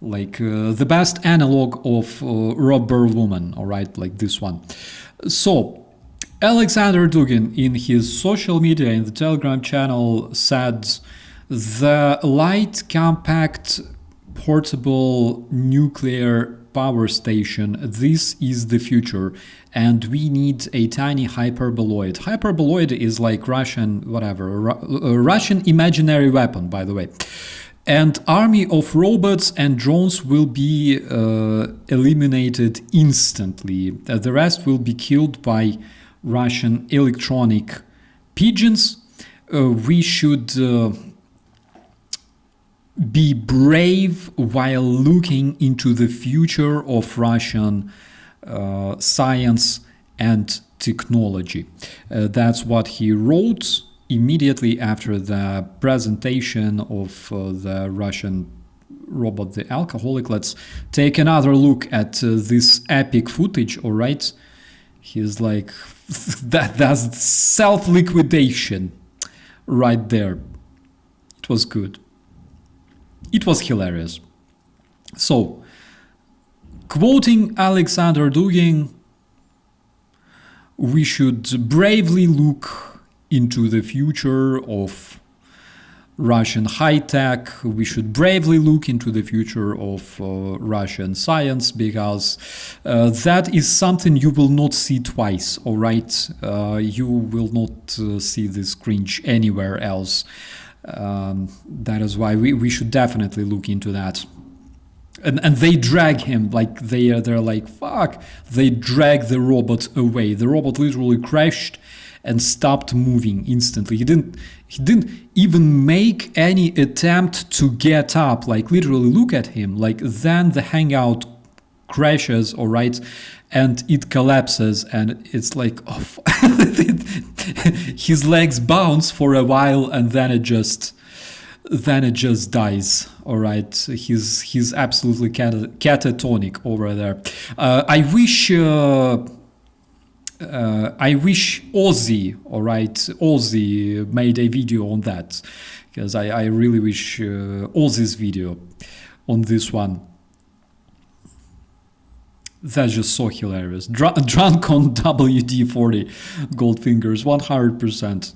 like the best analog of rubber woman, all right, like this one. So, Alexander Dugin, in his social media, in the Telegram channel, said the light, compact, portable nuclear power station, this is the future, and we need a tiny hyperboloid. Hyperboloid is like Russian, whatever, Russian imaginary weapon, by the way. And army of robots and drones will be eliminated instantly. The rest will be killed by Russian electronic pigeons. We should be brave while looking into the future of Russian science and technology. That's what he wrote immediately after the presentation of the Russian robot the alcoholic. Let's take another look at this epic footage. All right, he's like that's self-liquidation right there. It was good. It was hilarious. So, quoting Alexander Dugin, we should bravely look into the future of Russian high-tech. We should bravely look into the future of Russian science, because that is something you will not see twice, all right? You will not see this cringe anywhere else. That is why we should definitely look into that. And they drag him, like they're like, fuck. They drag the robot away. The robot literally crashed and stopped moving instantly. He didn't even make any attempt to get up. Like, literally, look at him. Like, then the hangout crashes, all right, and it collapses, and it's like, oh, his legs bounce for a while, and then it just dies. All right, he's absolutely catatonic over there. I wish Ozzy, all right, Ozzy made a video on that, because I really wish Ozzy's video on this one. That's just so hilarious. Drunk on WD-40 Goldfingers, 100%.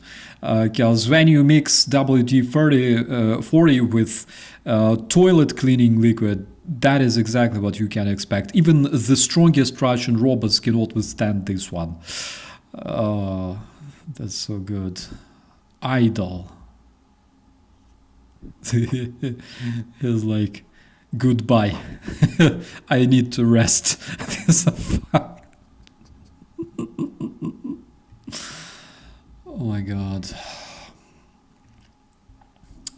Because when you mix WD-40 with toilet cleaning liquid, that is exactly what you can expect. Even the strongest Russian robots cannot withstand this one. That's so good. Idol. He's like, goodbye. I need to rest. Oh my god.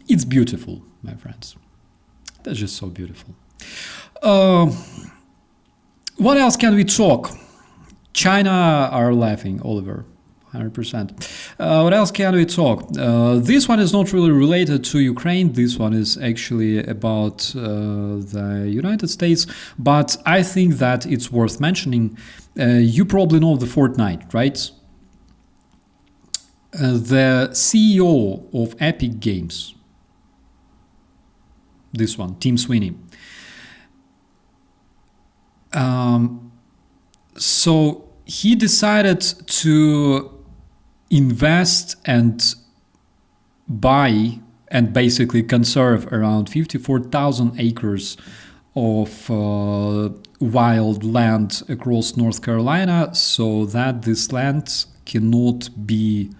It's beautiful, my friends. That's just so beautiful. What else can we talk? China are laughing, Oliver. 100%. What else can we talk? This one is not really related to Ukraine. This one is actually about the United States, but I think that it's worth mentioning. You probably know the Fortnite, right? The CEO of Epic Games, this one, Tim Sweeney. So he decided to invest and buy and basically conserve around 54,000 acres of wild land across North Carolina, so that this land cannot be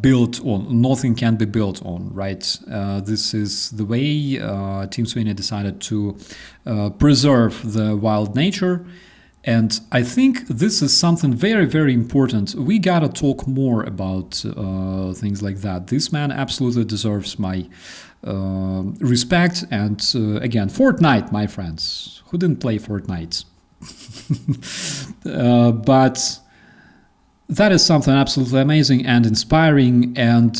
built on. Nothing can be built on, right? This is the way Tim Sweeney decided to preserve the wild nature. And I think this is something very, very important. We gotta talk more about things like that. This man absolutely deserves my respect. And again, Fortnite, my friends. Who didn't play Fortnite? But that is something absolutely amazing and inspiring. And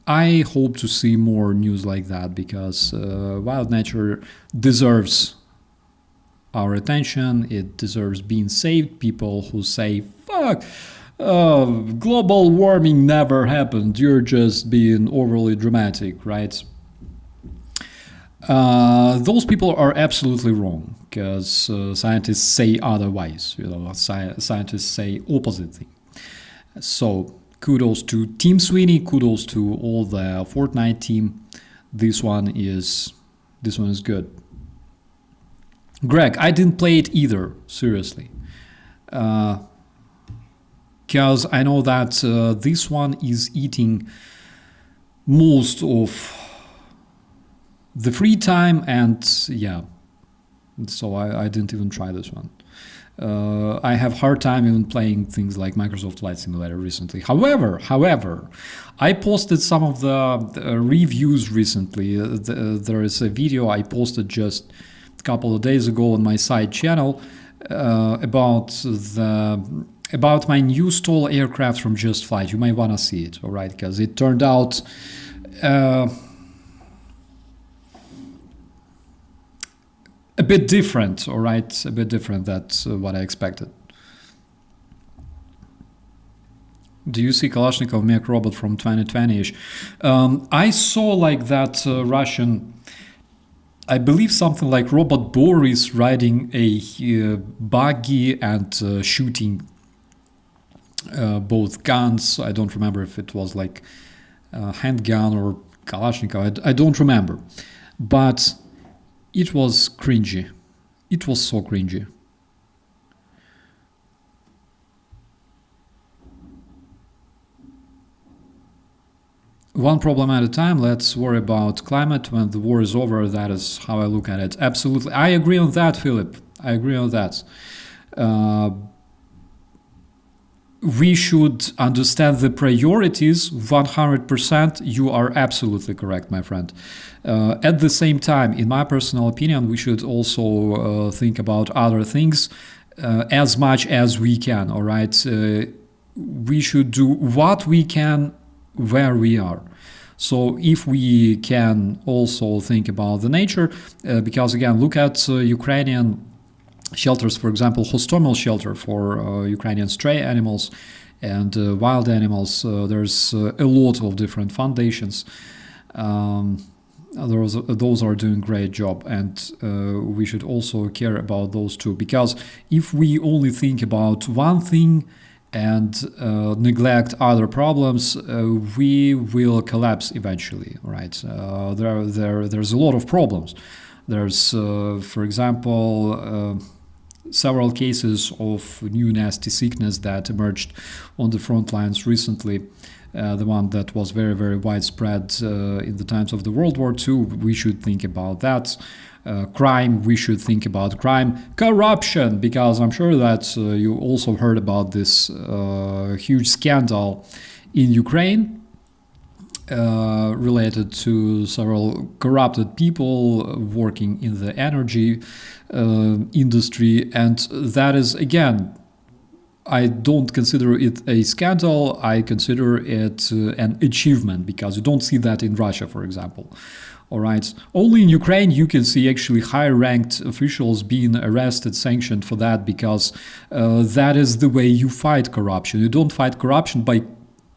I hope to see more news like that, because wild nature deserves our attention. It deserves being saved. People who say, fuck, global warming never happened, you're just being overly dramatic, right? Those people are absolutely wrong, because scientists say otherwise. You know, scientists say opposite thing. So kudos to Tim Sweeney, kudos to all the Fortnite team. This one is good. Greg, I didn't play it either, seriously. Because I know that this one is eating most of the free time, and yeah, so I didn't even try this one. I have hard time even playing things like Microsoft Flight Simulator recently. However, I posted some of the reviews recently. There is a video I posted just a couple of days ago on my side channel about my new STOL aircraft from Just Flight. You might want to see it, all right? Because it turned out bit different, all right? A bit different. That's what I expected. Do you see Kalashnikov mech robot from 2020-ish? I saw like that Russian, I believe something like Robot Boris riding a buggy and shooting both guns. I don't remember if it was like a handgun or Kalashnikov. I don't remember. But it was cringy. It was so cringy. One problem at a time. Let's worry about climate when the war is over. That is how I look at it. Absolutely. I agree on that, Philip. I agree on that. We should understand the priorities 100%. You are absolutely correct, my friend. At the same time, in my personal opinion, we should also think about other things as much as we can, all right? We should do what we can where we are. So if we can also think about the nature, because again, look at Ukrainian shelters, for example, HOSTOMEL shelter for Ukrainian stray animals and wild animals. There's a lot of different foundations. Those are doing great job, and we should also care about those too, because if we only think about one thing and neglect other problems, we will collapse eventually, right? There's a lot of problems. There's, for example, several cases of new nasty sickness that emerged on the front lines recently. The one that was very, very widespread in the times of the World War II, we should think about that. Crime, we should think about crime. Corruption, because I'm sure that you also heard about this huge scandal in Ukraine related to several corrupted people working in the energy industry. And that is, again, I don't consider it a scandal. I consider it an achievement, because you don't see that in Russia, for example. All right. Only in Ukraine you can see actually high-ranked officials being arrested, sanctioned for that, because that is the way you fight corruption. You don't fight corruption by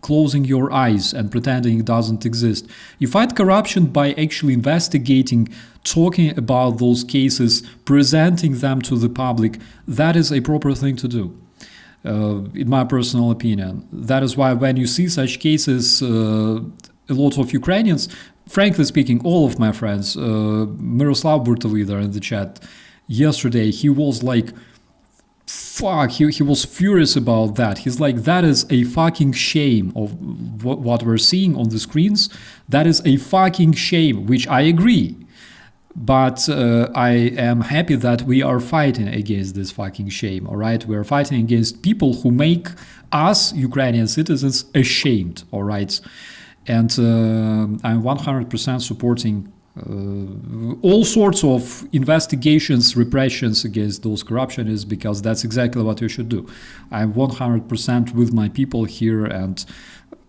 closing your eyes and pretending it doesn't exist. You fight corruption by actually investigating, talking about those cases, presenting them to the public. That is a proper thing to do. In my personal opinion. That is why when you see such cases, a lot of Ukrainians, frankly speaking, all of my friends, Miroslav Burtali there in the chat yesterday, he was like, fuck, he was furious about that. He's like, that is a fucking shame of what we're seeing on the screens. That is a fucking shame, which I agree. But I am happy that we are fighting against this fucking shame, all right? We are fighting against people who make us, Ukrainian citizens, ashamed, all right? And I'm 100% supporting all sorts of investigations, repressions against those corruptionists, because that's exactly what you should do. I'm 100% with my people here, and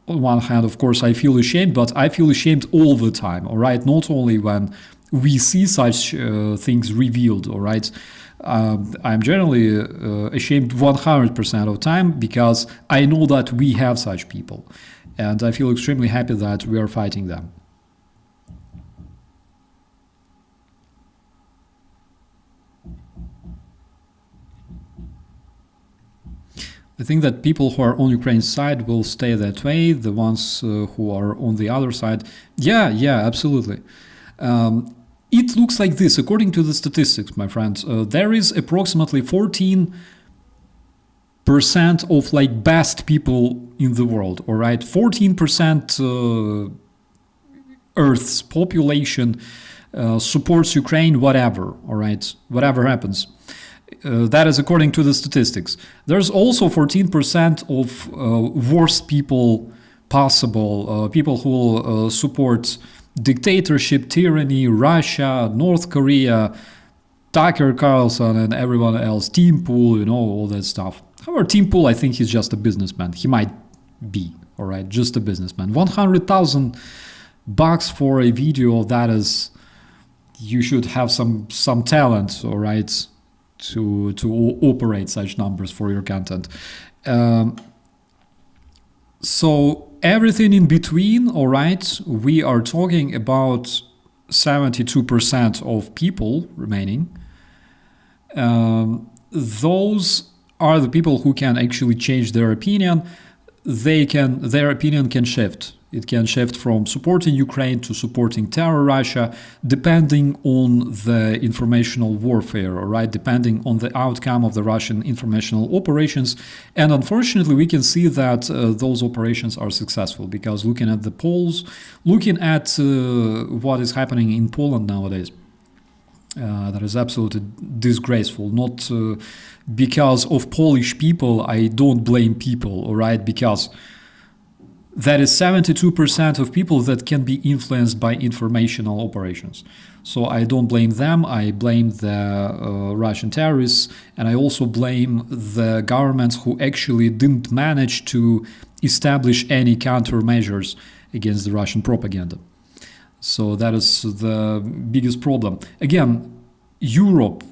on one hand, of course, I feel ashamed, but I feel ashamed all the time, all right? Not only when we see such things revealed, all right? I'm generally ashamed 100% of the time, because I know that we have such people. And I feel extremely happy that we are fighting them. I think that people who are on Ukraine's side will stay that way. The ones who are on the other side, yeah, absolutely. It looks like this, according to the statistics, my friends. There is approximately 14% of like best people in the world, all right? 14% Earth's population supports Ukraine, whatever, all right? Whatever happens. That is according to the statistics. There's also 14% of worst people possible, people who will support dictatorship, tyranny, Russia, North Korea, Tucker Carlson and everyone else, Tim Pool, you know, all that stuff. However, Tim Pool, I think he's just a businessman. He might be, all right, just a businessman. $100,000 for a video, that is you should have some talent, all right, to operate such numbers for your content. So everything in between, all right, we are talking about 72% of people remaining. Those are the people who can actually change their opinion. Their opinion can shift. It can shift from supporting Ukraine to supporting terror Russia, depending on the informational warfare, all right, depending on the outcome of the Russian informational operations. And unfortunately, we can see that those operations are successful, because looking at the polls, looking at what is happening in Poland nowadays, that is absolutely disgraceful. Not because of Polish people, I don't blame people, all right, because that is 72% of people that can be influenced by informational operations. So I don't blame them, I blame the Russian terrorists, and I also blame the governments who actually didn't manage to establish any countermeasures against the Russian propaganda. So that is the biggest problem. Again, Europe,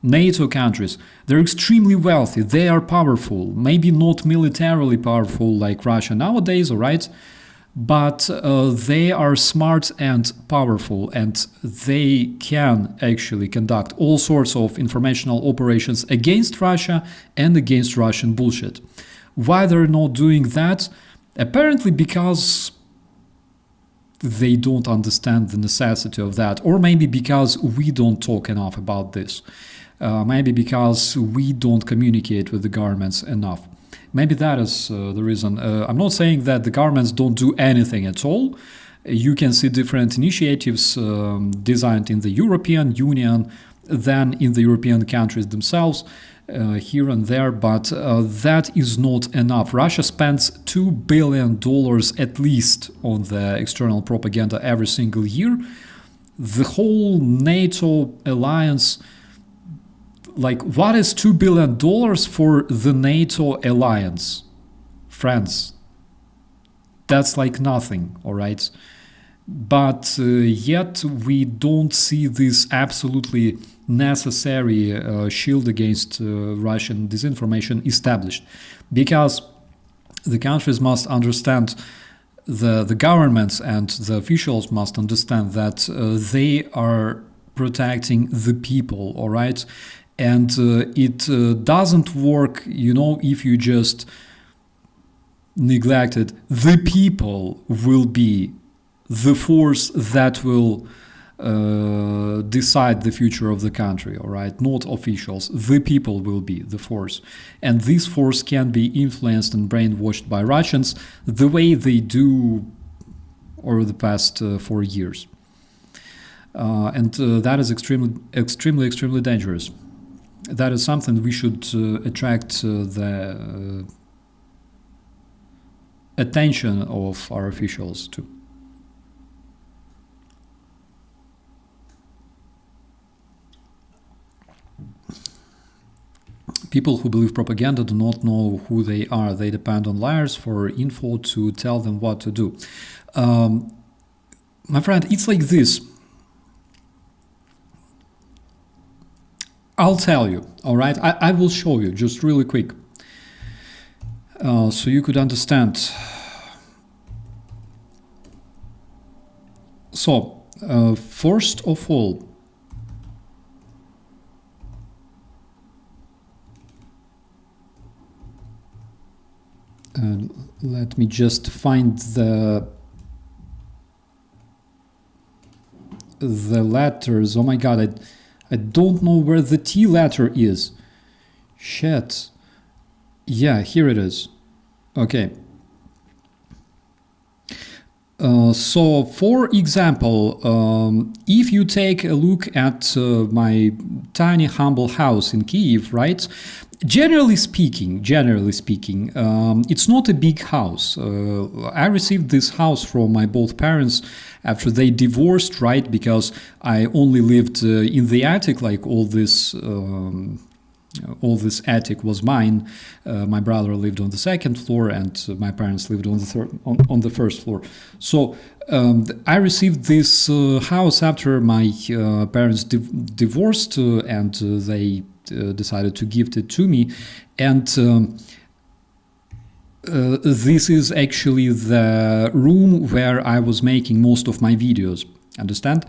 NATO countries, they're extremely wealthy, they are powerful, maybe not militarily powerful like Russia nowadays, all right, but they are smart and powerful, and they can actually conduct all sorts of informational operations against Russia and against Russian bullshit. Why they're not doing that? Apparently because they don't understand the necessity of that, or maybe because we don't talk enough about this. Maybe because we don't communicate with the governments enough. Maybe that is the reason. I'm not saying that the governments don't do anything at all. You can see different initiatives designed in the European Union than in the European countries themselves, here and there, but that is not enough. Russia spends $2 billion at least on the external propaganda every single year. The whole NATO alliance, like, what is $2 billion for the NATO alliance? Friends, that's like nothing, all right? But yet we don't see this absolutely necessary shield against Russian disinformation established, because the countries must understand, the governments and the officials must understand that they are protecting the people, all right? And it doesn't work, if you just neglect it. The people will be the force that will decide the future of the country, all right? Not officials. The people will be the force. And this force can be influenced and brainwashed by Russians the way they do over the past 4 years. And that is extremely dangerous. That is something we should attract the attention of our officials to. People who believe propaganda do not know who they are. They depend on liars for info to tell them what to do. My friend, it's like this. I'll tell you, all right? I will show you just really quick so you could understand. So, first of all, let me just find the letters. Oh my god, I don't know where the T letter is. Shit. Yeah, here it is. Okay. So, for example, if you take a look at my tiny humble house in Kyiv, right? Generally speaking, it's not a big house. I received this house from my both parents after they divorced, right? Because I only lived in the attic, like all this, all this attic was mine. My brother lived on the second floor, and my parents lived on the first floor. So I received this house after my parents divorced, and they decided to gift it to me. And this is actually the room where I was making most of my videos. Understand?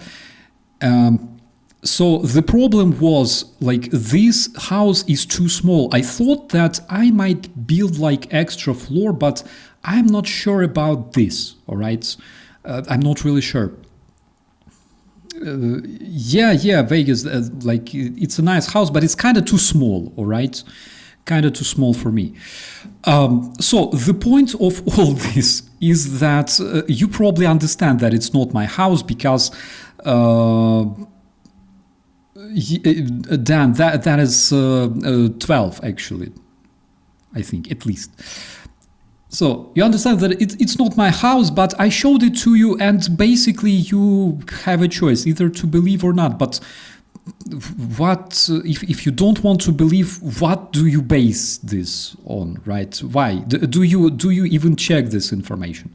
So the problem was, like, this house is too small. I thought that I might build like extra floor, but I'm not sure about this. All right, I'm not really sure. Yeah, Vegas, like, it's a nice house, but it's kind of too small. All right, kind of too small for me. So the point of all this is that you probably understand that it's not my house, because Dan, that is 12 actually, I think, at least. So you understand that it's not my house, but I showed it to you, and basically you have a choice either to believe or not. But what if you don't want to believe? What do you base this on, right? Why do you even check this information?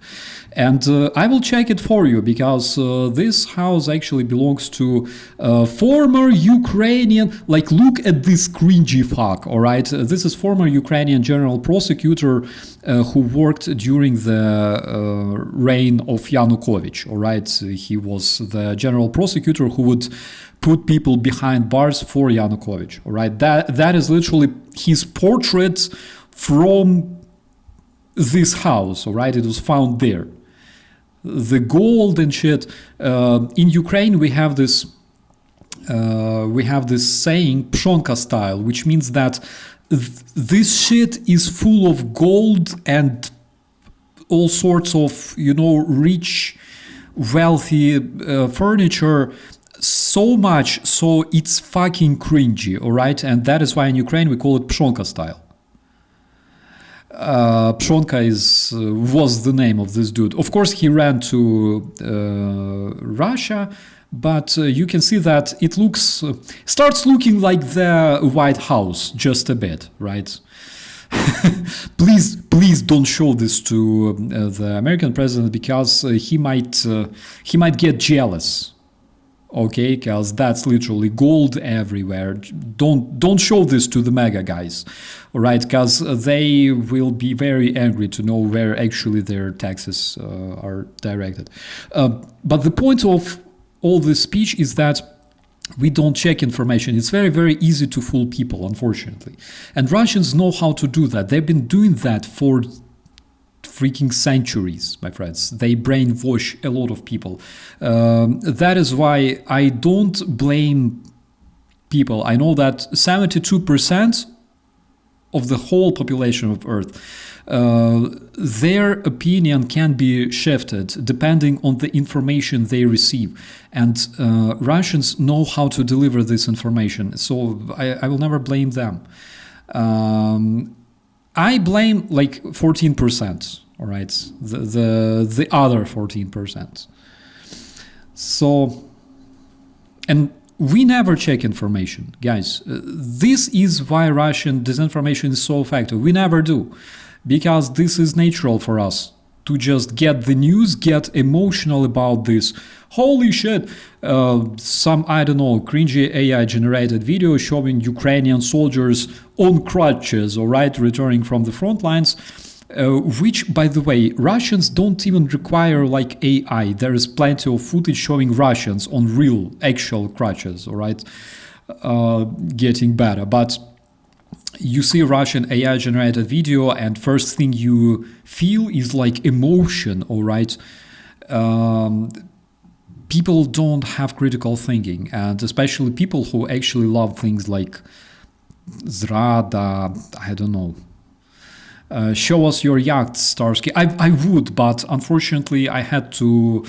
And I will check it for you, because this house actually belongs to former Ukrainian. Like, look at this cringy fuck. All right, this is former Ukrainian general prosecutor who worked during the reign of Yanukovych. All right, he was the general prosecutor who would put people behind bars for Yanukovych. All right, that is literally his portrait from this house. All right, it was found there. The gold and shit. In Ukraine, we have this saying, pshonka style, which means that this shit is full of gold and all sorts of, rich, wealthy furniture. So much so it's fucking cringy, all right? And that is why in Ukraine we call it pshonka style. Pshonka was the name of this dude. Of course, he ran to Russia, but you can see that it starts looking like the White House just a bit, right? Please don't show this to the American president, because he might get jealous. Okay, because that's literally gold everywhere. Don't show this to the mega guys, all right? Because they will be very angry to know where actually their taxes are directed. But the point of all this speech is that we don't check information. It's very, very easy to fool people, unfortunately. And Russians know how to do that. They've been doing that for freaking centuries, my friends. They brainwash a lot of people. That is why I don't blame people. I know that 72% of the whole population of Earth, their opinion can be shifted depending on the information they receive. And Russians know how to deliver this information. So I will never blame them. I blame like 14%, all right, the other 14%. So, and we never check information, guys. This is why Russian disinformation is so effective. We never do, because this is natural for us to just get the news, get emotional about this. Holy shit, some, I don't know, cringy AI-generated video showing Ukrainian soldiers on crutches, all right, returning from the front lines, which, by the way, Russians don't even require like AI. There is plenty of footage showing Russians on real, actual crutches, all right, getting better. But you see Russian AI-generated video, and first thing you feel is like emotion, all right? People don't have critical thinking, and especially people who actually love things like Zrada, I don't know. Show us your yachts, Starsky. I would, but unfortunately I had to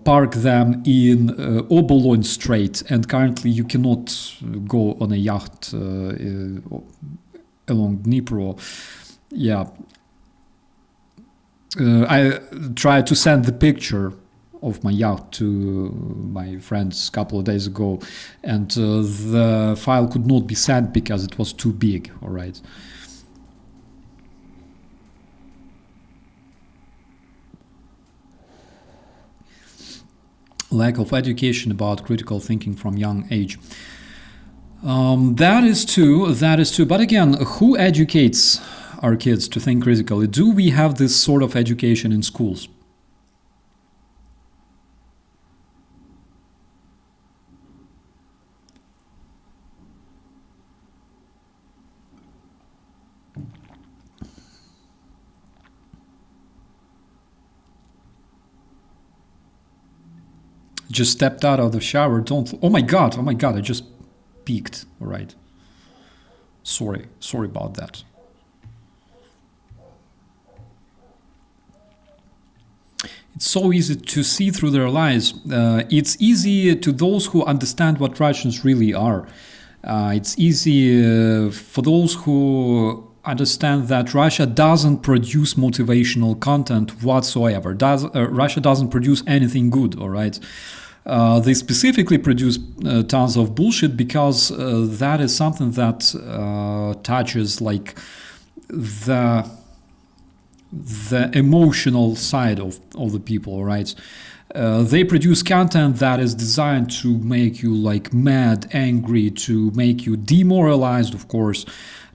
park them in Obolon Strait, and currently you cannot go on a yacht along Dnipro. Yeah. I tried to send the picture of my yacht to my friends a couple of days ago, and the file could not be sent because it was too big. All right. Lack of education about critical thinking from young age. That is true. But again, who educates our kids to think critically? Do we have this sort of education in schools? Just stepped out of the shower. Don't. Oh my god! I just peeked. All right. Sorry about that. It's so easy to see through their lies. It's easy to those who understand what Russians really are. It's easy for those who understand that Russia doesn't produce motivational content whatsoever. Russia doesn't produce anything good, all right? They specifically produce tons of bullshit because that is something that touches like the emotional side of the people, all right? They produce content that is designed to make you like mad, angry, to make you demoralized, of course,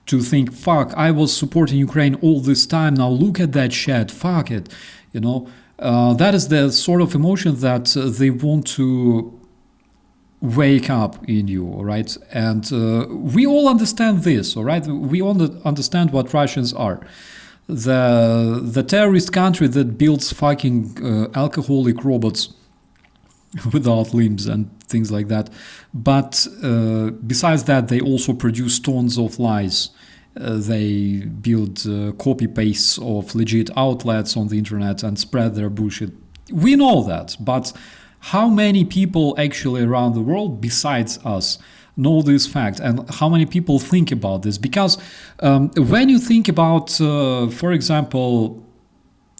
to think, fuck, I was supporting Ukraine all this time, now look at that shit, fuck it, you know? That is the sort of emotion that they want to wake up in you, all right? And we all understand this, all right? We all understand what Russians are. The terrorist country that builds fucking alcoholic robots without limbs and things like that. But besides that, they also produce tons of lies. They build copy-pastes of legit outlets on the internet and spread their bullshit. We know that, but how many people actually around the world, besides us, know this fact? And how many people think about this? Because when you think about, for example,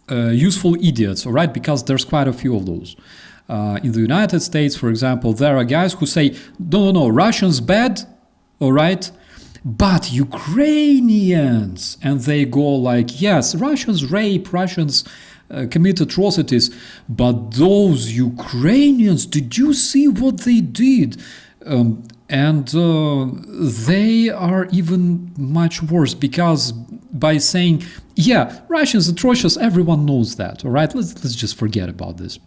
useful idiots, all right, because there's quite a few of those. In the United States, for example, there are guys who say, no, Russians bad, all right, but Ukrainians, and they go like, yes, Russians rape, Russians commit atrocities, but those Ukrainians, did you see what they did? And they are even much worse, because by saying, yeah, Russians atrocious, everyone knows that, all right, let's just forget about this.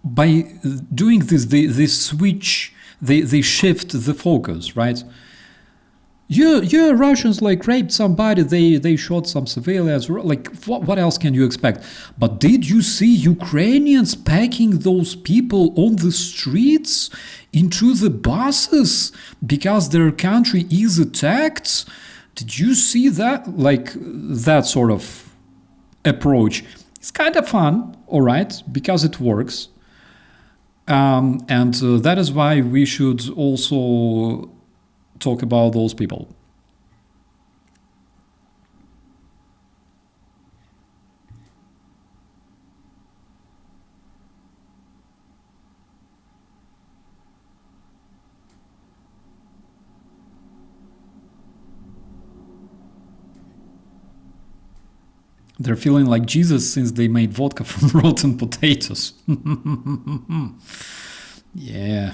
By doing this, they switch, they shift the focus, right? Yeah, Russians like raped somebody, they shot some civilians, like what else can you expect? But did you see Ukrainians packing those people on the streets into the buses because their country is attacked? Did you see that? Like that sort of approach. It's kind of fun, all right, because it works. And that is why we should also talk about those people. They're feeling like Jesus since they made vodka from rotten potatoes. Yeah.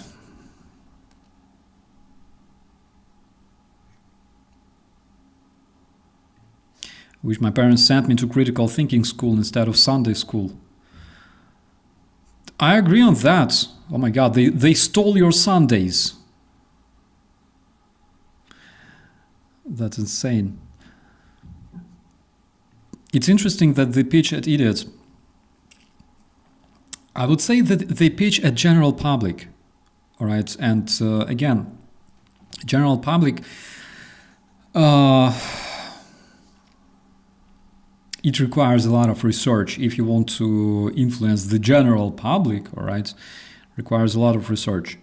Wish my parents sent me to critical thinking school instead of Sunday school. I agree on that. Oh my God, they stole your Sundays. That's insane. It's interesting that they pitch at idiots. I would say that they pitch at general public, all right? And again, general public, it requires a lot of research. If you want to influence the general public, all right, requires a lot of research.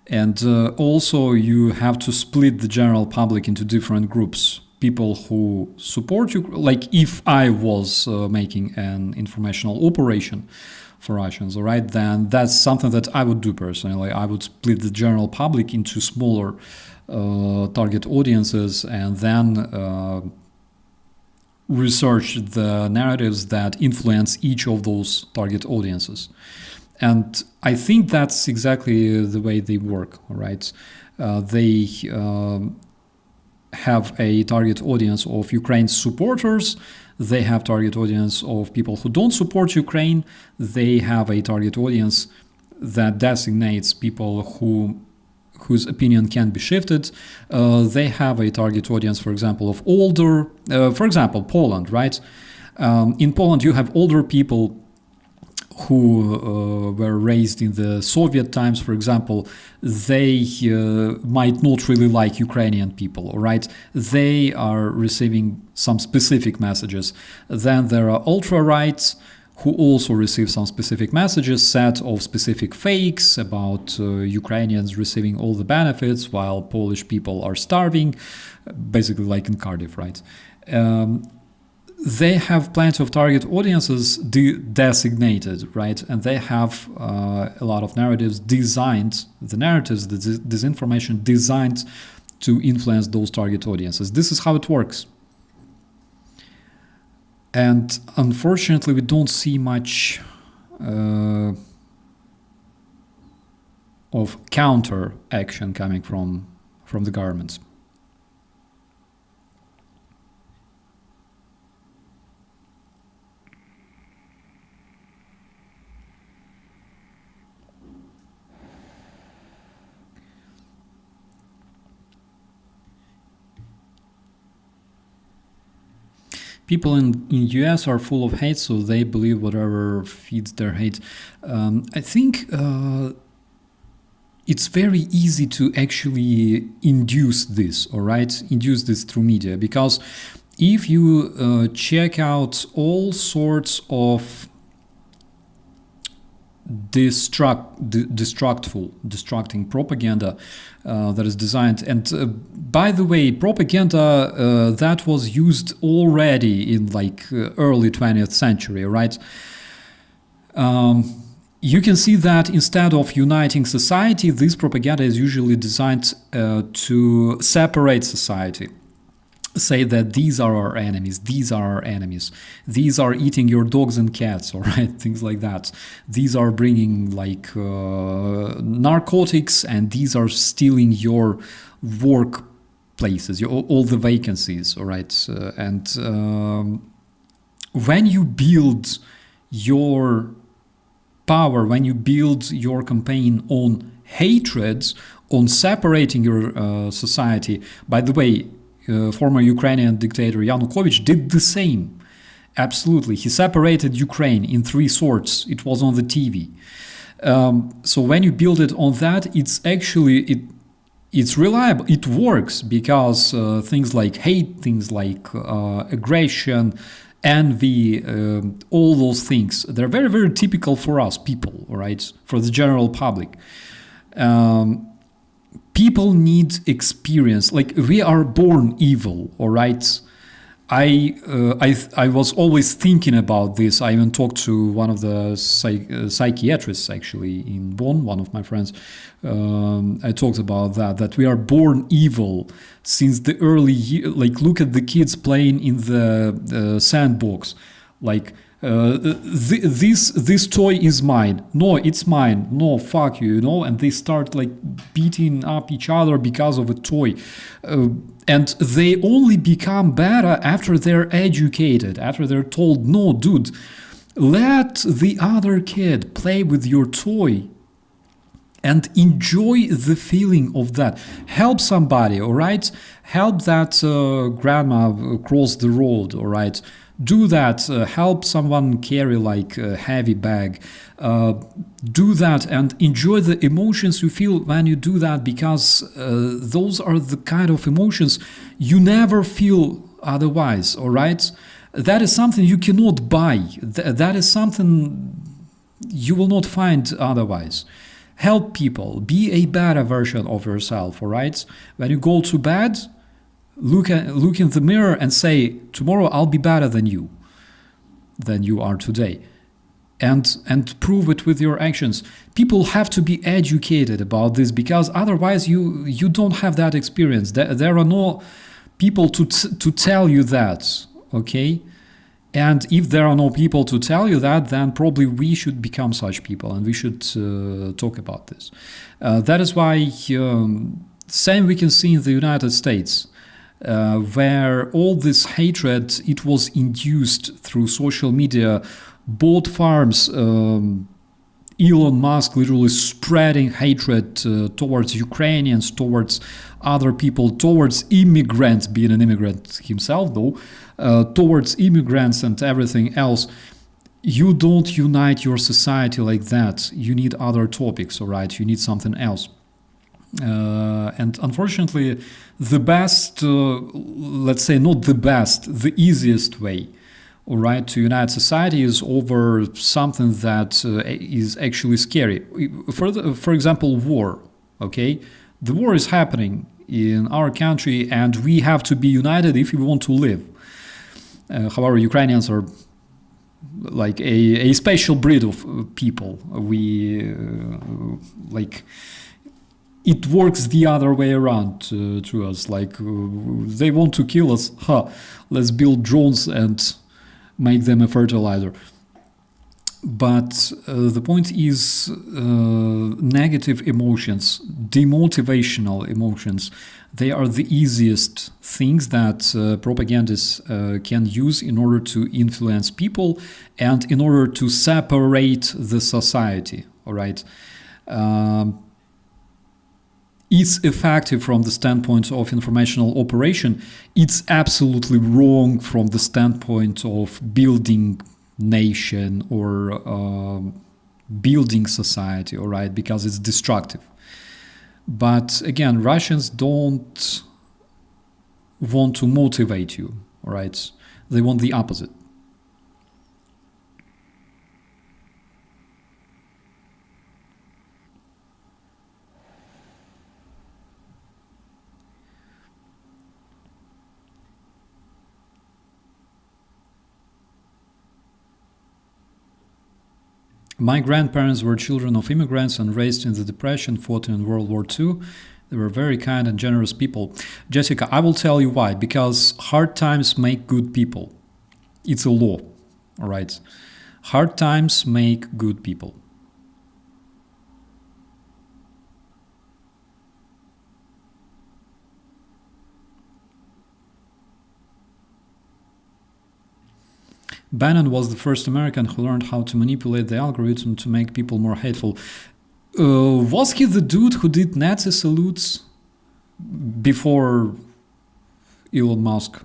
And also you have to split the general public into different groups. people who support you, like if I was making an informational operation for Russians, all right, then that's something that I would do personally. I would split the general public into smaller target audiences and then research the narratives that influence each of those target audiences. And I think that's exactly the way they work, all right? They have a target audience of Ukraine's supporters. They have target audience of people who don't support Ukraine. They have a target audience that designates people whose opinion can be shifted. They have a target audience, for example, of older, for example, Poland, right? In Poland, you have older people who were raised in the Soviet times, for example. They might not really like Ukrainian people, all right? They are receiving some specific messages. Then there are ultra-rights who also receive some specific messages, set of specific fakes about Ukrainians receiving all the benefits while Polish people are starving, basically like in Cardiff, right? They have plenty of target audiences designated, right? And they have a lot of narratives designed, the narratives, the disinformation designed to influence those target audiences. This is how it works. And unfortunately, we don't see much of counter action coming from the governments. People in US are full of hate, so they believe whatever feeds their hate. I think it's very easy to actually induce this, all right? Induce this through media, because if you check out all sorts of destructing propaganda that is designed, and by the way, propaganda that was used already in like early 20th century, right? You can see that instead of uniting society, this propaganda is usually designed to separate society. Say that these are our enemies, these are our enemies, these are eating your dogs and cats, all right, things like that. These are bringing like narcotics, and these are stealing your workplaces, all the vacancies, all right. And when you build your power, when you build your campaign on hatred, on separating your society, by the way, former Ukrainian dictator Yanukovych did the same. Absolutely. He separated Ukraine in 3 sorts. It was on the TV. So when you build it on that, it's actually, it's reliable. It works because things like hate, things like aggression, envy, all those things, they're very, very typical for us people, all right? For the general public. People need experience. Like, we are born evil, all right? I was always thinking about this. I even talked to one of the psychiatrists actually in Bonn, one of my friends. I talked about that we are born evil since the early year. Like, look at the kids playing in the sandbox. Like, this toy is mine. No, it's mine. No, fuck you, you know? And they start like beating up each other because of a toy. And they only become better after they're educated, after they're told, no, dude, let the other kid play with your toy and enjoy the feeling of that. Help somebody, all right? Help that grandma cross the road, all right? Do that. Help someone carry like a heavy bag. Do that and enjoy the emotions you feel when you do that, because those are the kind of emotions you never feel otherwise, all right? That is something you cannot buy. That is something you will not find otherwise. Help people. Be a better version of yourself, all right? When you go to bed, look in the mirror and say, tomorrow I'll be better than you are today. And prove it with your actions. People have to be educated about this, because otherwise you don't have that experience. There are no people to tell you that, okay? And if there are no people to tell you that, then probably we should become such people, and we should talk about this. That is why same we can see in the United States, where all this hatred, it was induced through social media. Bought farms, Elon Musk literally spreading hatred towards Ukrainians, towards other people, towards immigrants, being an immigrant himself though, towards immigrants and everything else. You don't unite your society like that. You need other topics, all right? You need something else. And unfortunately, the best, let's say not the best, the easiest way, all right, to unite society is over something that is actually scary. For example, war, okay? The war is happening in our country, and we have to be united if we want to live. However, Ukrainians are like a special breed of people. We, like, it works the other way around to us. Like, they want to kill us, let's build drones and make them a fertilizer. But the point is, negative emotions, demotivational emotions, they are the easiest things that propagandists can use in order to influence people and in order to separate the society, all right? It's effective from the standpoint of informational operation. It's absolutely wrong from the standpoint of building nation or building society, all right, because it's destructive. But again, Russians don't want to motivate you, all right? They want the opposite. My grandparents were children of immigrants and raised in the Depression, fought in World War II. They were very kind and generous people. Jessica, I will tell you why. Because hard times make good people. It's a law, all right? Hard times make good people. Bannon was the first American who learned how to manipulate the algorithm to make people more hateful. Was he the dude who did Nazi salutes before Elon Musk?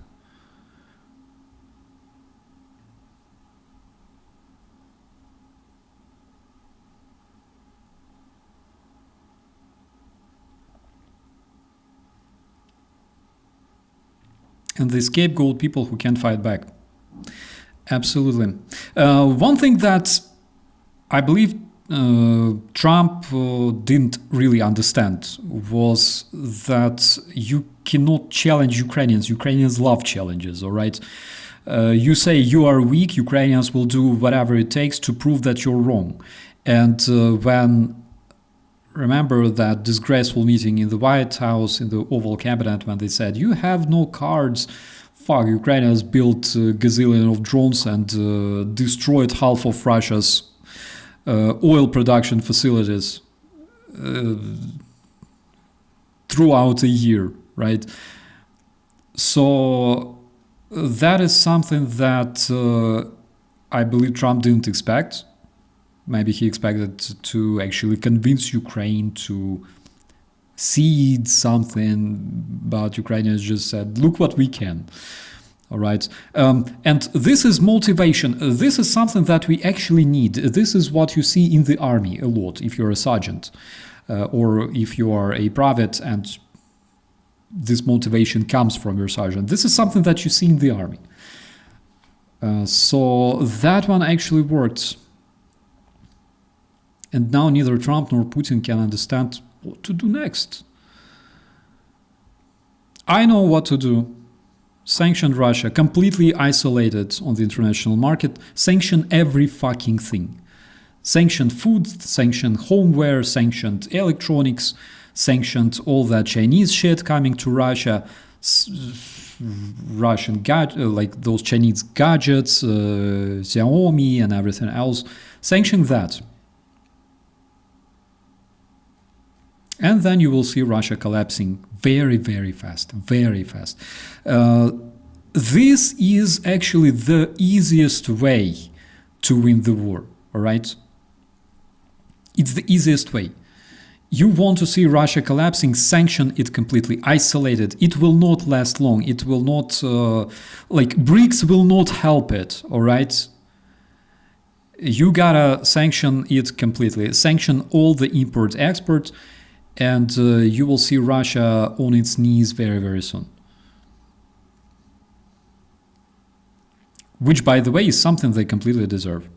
And the scapegoat people who can't fight back. Absolutely. One thing that I believe Trump didn't really understand was that you cannot challenge Ukrainians. Ukrainians love challenges, all right? You say you are weak, Ukrainians will do whatever it takes to prove that you're wrong. And remember that disgraceful meeting in the White House, in the Oval Cabinet, when they said, you have no cards. Fuck, Ukraine has built a gazillion of drones and destroyed half of Russia's oil production facilities throughout a year, right? So that is something that I believe Trump didn't expect. Maybe he expected to actually convince Ukraine to cede something, but Ukrainians just said, look what we can. All right. And this is motivation. This is something that we actually need. This is what you see in the army a lot, if you're a sergeant or if you are a private and this motivation comes from your sergeant. This is something that you see in the army. So that one actually worked. And now neither Trump nor Putin can understand what to do next. I know what to do. Sanction Russia, completely isolated on the international market. Sanction every fucking thing. Sanctioned food, sanctioned homeware, sanctioned electronics, sanctioned all that Chinese shit coming to Russia, Russian like those Chinese gadgets, Xiaomi and everything else. Sanction that. And then you will see Russia collapsing very, very fast, very fast. This is actually the easiest way to win the war, all right? It's the easiest way. You want to see Russia collapsing, sanction it completely, isolate it. It will not last long. It will not, BRICS will not help it, all right? You gotta sanction it completely. Sanction all the import-export, and you will see Russia on its knees very, very soon. Which, by the way, is something they completely deserve.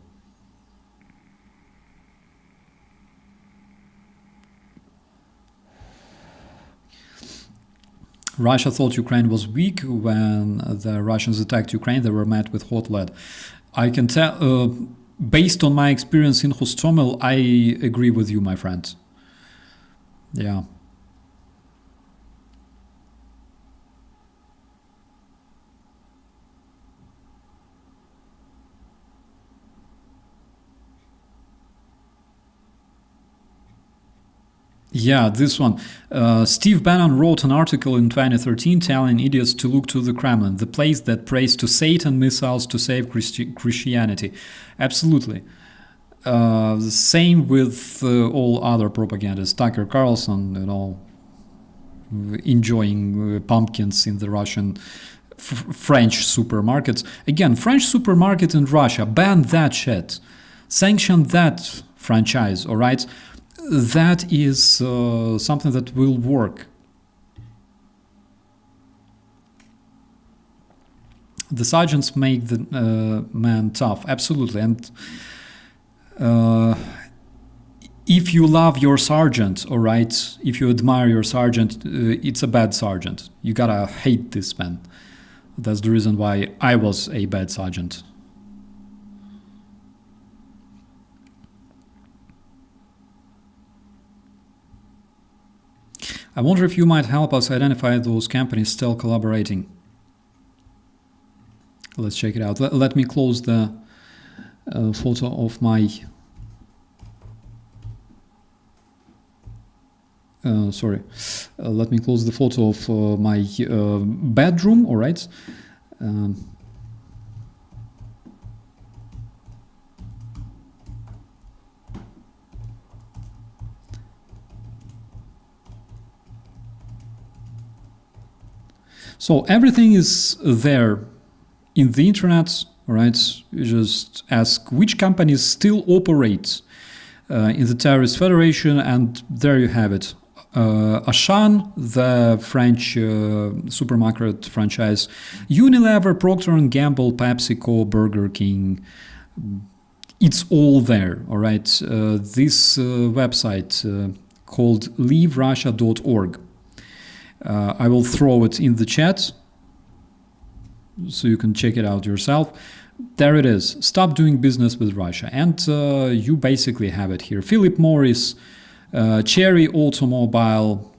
Russia thought Ukraine was weak. When the Russians attacked Ukraine, they were met with hot lead. I can tell, based on my experience in HOSTOMEL, I agree with you, my friend. Yeah. Yeah, this one. Steve Bannon wrote an article in 2013 telling idiots to look to the Kremlin, the place that prays to Satan missiles to save Christianity. Absolutely. The same with all other propagandists. Tucker Carlson, enjoying pumpkins in the Russian, French supermarkets. Again, French supermarket in Russia, ban that shit. Sanction that franchise, all right? That is something that will work. The sergeants make the man tough, absolutely. And if you love your sergeant, all right, if you admire your sergeant, it's a bad sergeant. You gotta hate this man. That's the reason why I was a bad sergeant. I wonder if you might help us identify those companies still collaborating. Let's check it out. Let me close the photo of my let me close the photo of my bedroom, all right? So everything is there in the internet, all right? You just ask which companies still operate in the terrorist federation, and there you have it. Auchan, the French supermarket franchise, Unilever, Procter & Gamble, PepsiCo, Burger King. It's all there, all right? This website called leaverussia.org. I will throw it in the chat so you can check it out yourself. There it is. Stop doing business with Russia. And you basically have it here. Philip Morris, Cherry Automobile,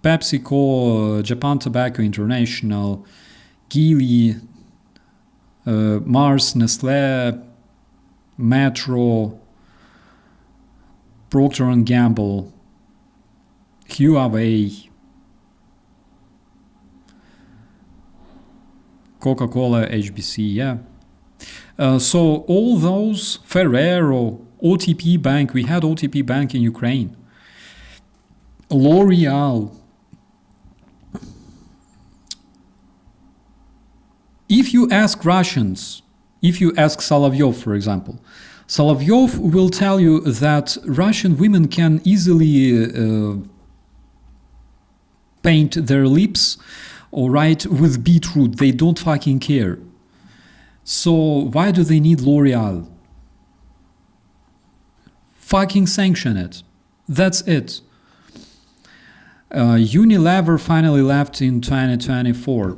PepsiCo, Japan Tobacco International, Geely, Mars, Nestle, Metro, Procter & Gamble, Huawei, Coca-Cola, HBC, yeah. So all those, Ferrero, OTP Bank, we had OTP Bank in Ukraine. L'Oreal. If you ask Russians, if you ask Solovyov, for example, Solovyov will tell you that Russian women can easily paint their lips, all right, with beetroot. They don't fucking care. So why do they need L'Oreal? Fucking sanction it. That's it. Unilever finally left in 2024.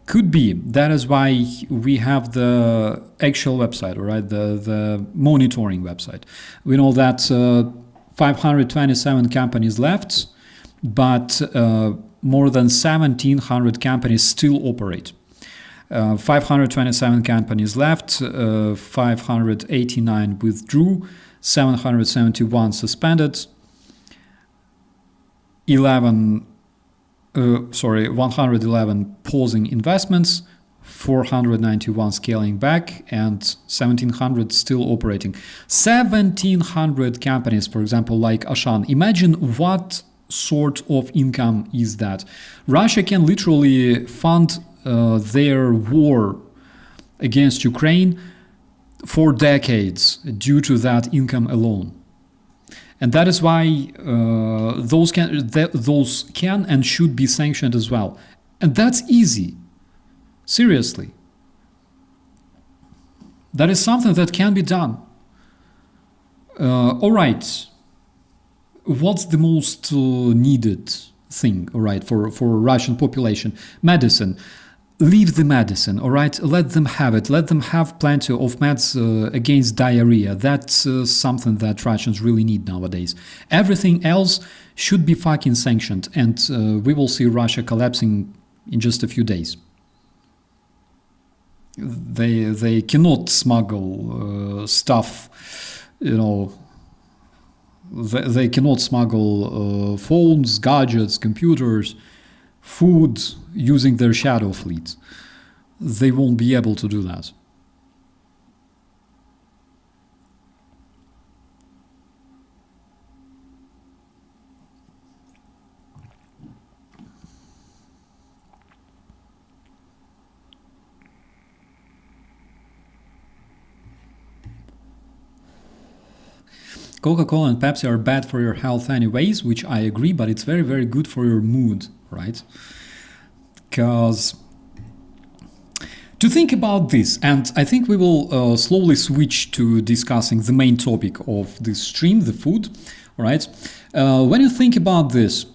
Could be. That is why we have the actual website, right? The monitoring website. We know that 527 companies left, but more than 1,700 companies still operate. 527 companies left, 589 withdrew, 771 suspended, 111 pausing investments, 491 scaling back, and 1,700 still operating. 1,700 companies, for example, like Ashan. Imagine what sort of income is that. Russia can literally fund their war against Ukraine for decades due to that income alone. And that is why those can and should be sanctioned as well. And that's easy. Seriously. That is something that can be done. All right. What's the most needed thing, all right, for Russian population? Medicine. Leave the medicine, all right? Let them have it. Let them have plenty of meds against diarrhea. That's something that Russians really need nowadays. Everything else should be fucking sanctioned, and we will see Russia collapsing in just a few days. They cannot smuggle stuff, you know. They cannot smuggle phones, gadgets, computers, food using their shadow fleet. They won't be able to do that. Coca-Cola and Pepsi are bad for your health anyways, which I agree, but it's very, very good for your mood, right? Because to think about this, and I think we will slowly switch to discussing the main topic of this stream, the food, right? When you think about this,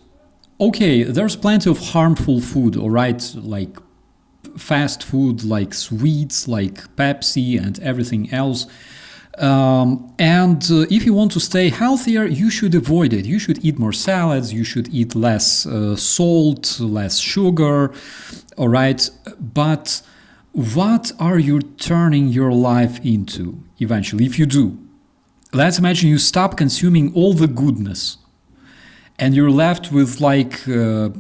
okay, there's plenty of harmful food, all right, like fast food, like sweets, like Pepsi and everything else. And if you want to stay healthier, you should avoid it. You should eat more salads, you should eat less salt, less sugar, all right? But what are you turning your life into eventually, if you do? Let's imagine you stop consuming all the goodness and you're left with like a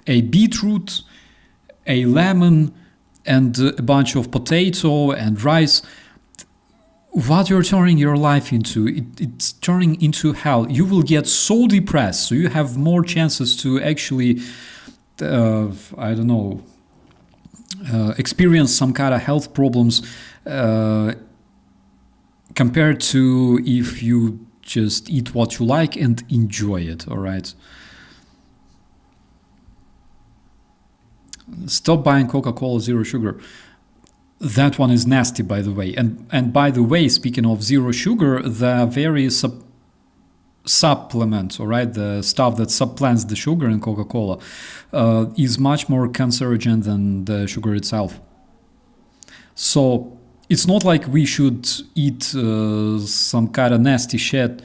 beetroot, a lemon, and a bunch of potato and rice. What you're turning your life into, it's turning into hell. You will get so depressed, so you have more chances to actually, experience some kind of health problems compared to if you just eat what you like and enjoy it, all right? Stop buying Coca-Cola Zero Sugar. That one is nasty, by the way. And by the way, speaking of zero sugar, the various supplements, all right, the stuff that supplants the sugar in Coca-Cola is much more cancerogen than the sugar itself. So it's not like we should eat some kind of nasty shit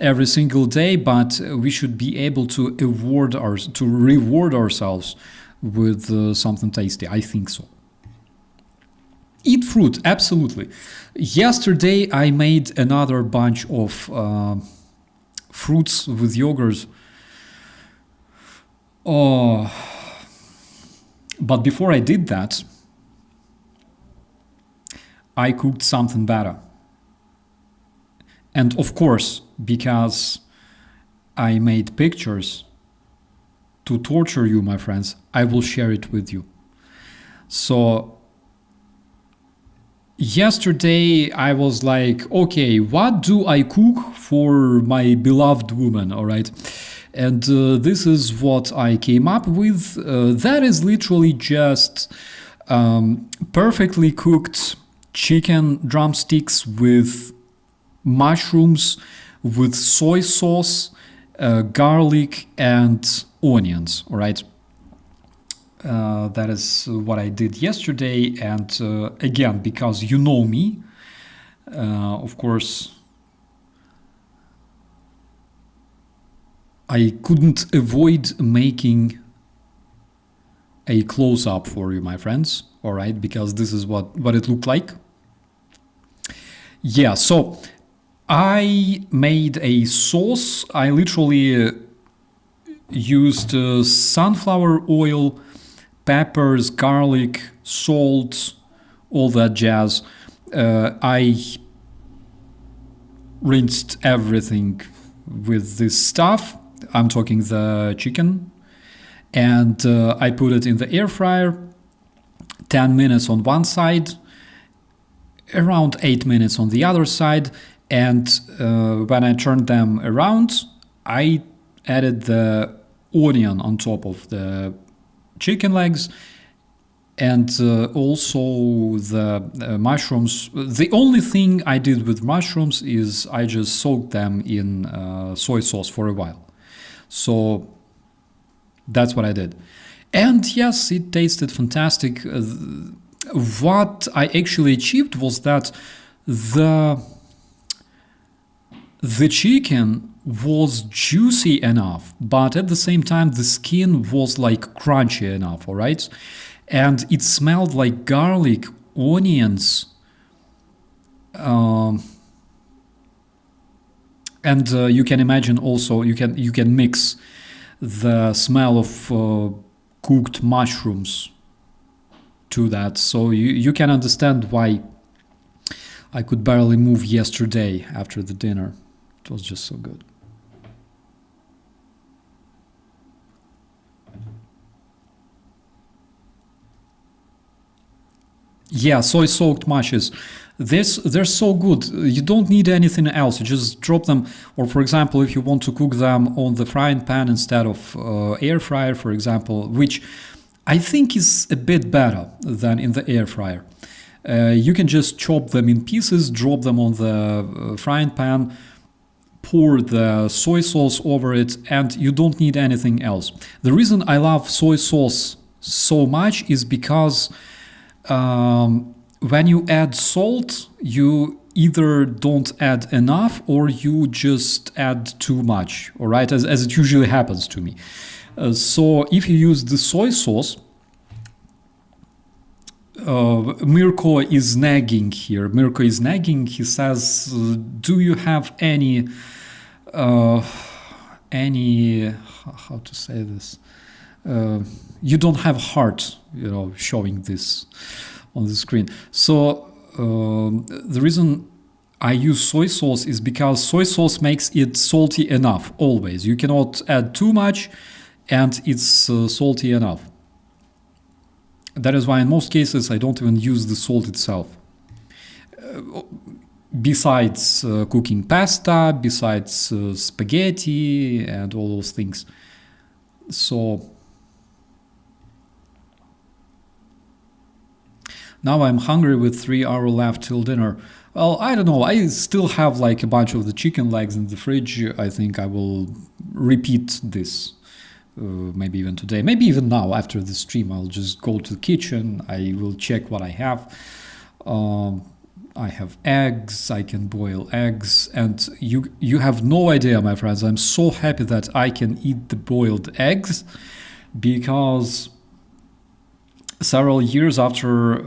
every single day, but we should be able to reward ourselves with something tasty. I think so. Eat fruit, absolutely. Yesterday I made another bunch of fruits with yogurt. Oh, but before I did that, I cooked something better. And of course, because I made pictures to torture you, my friends, I will share it with you. So yesterday I was like, okay, what do I cook for my beloved woman, all right? And this is what I came up with. That is literally just perfectly cooked chicken drumsticks with mushrooms with soy sauce, garlic, and onions. All right. That is what I did yesterday. And again, because you know me, of course, I couldn't avoid making a close-up for you, my friends. All right, because this is what it looked like. Yeah, so I made a sauce. I literally used sunflower oil, peppers, garlic, salt, all that jazz. I rinsed everything with this stuff. I'm talking the chicken. And I put it in the air fryer, 10 minutes on one side, around 8 minutes on the other side. And when I turned them around, I added the onion on top of the chicken legs and also the mushrooms. The only thing I did with mushrooms is I just soaked them in soy sauce for a while. So that's what I did. And yes, it tasted fantastic. What I actually achieved was that the chicken was juicy enough, but at the same time the skin was like crunchy enough, all right? And it smelled like garlic, onions, and you can imagine also you can mix the smell of cooked mushrooms to that, so you can understand why I could barely move yesterday after the dinner. It was just so good. Yeah, soy soaked mushes. They're so good. You don't need anything else. You just drop them. Or for example, if you want to cook them on the frying pan instead of air fryer, for example, which I think is a bit better than in the air fryer. You can just chop them in pieces, drop them on the frying pan, pour the soy sauce over it, and you don't need anything else. The reason I love soy sauce so much is because when you add salt, you either don't add enough or you just add too much, all right, as it usually happens to me. So if you use the soy sauce, Mirko is nagging here. Mirko is nagging. He says, do you have any, how to say this? You don't have heart, showing this on the screen. So the reason I use soy sauce is because soy sauce makes it salty enough always. You cannot add too much and it's salty enough. That is why in most cases I don't even use the salt itself. Besides cooking pasta, besides spaghetti and all those things. So now I'm hungry with 3 hours left till dinner. Well, I don't know. I still have like a bunch of the chicken legs in the fridge. I think I will repeat this. Maybe even today, maybe even now after the stream, I'll just go to the kitchen. I will check what I have. I have eggs. I can boil eggs, and you have no idea, my friends. I'm so happy that I can eat the boiled eggs because several years after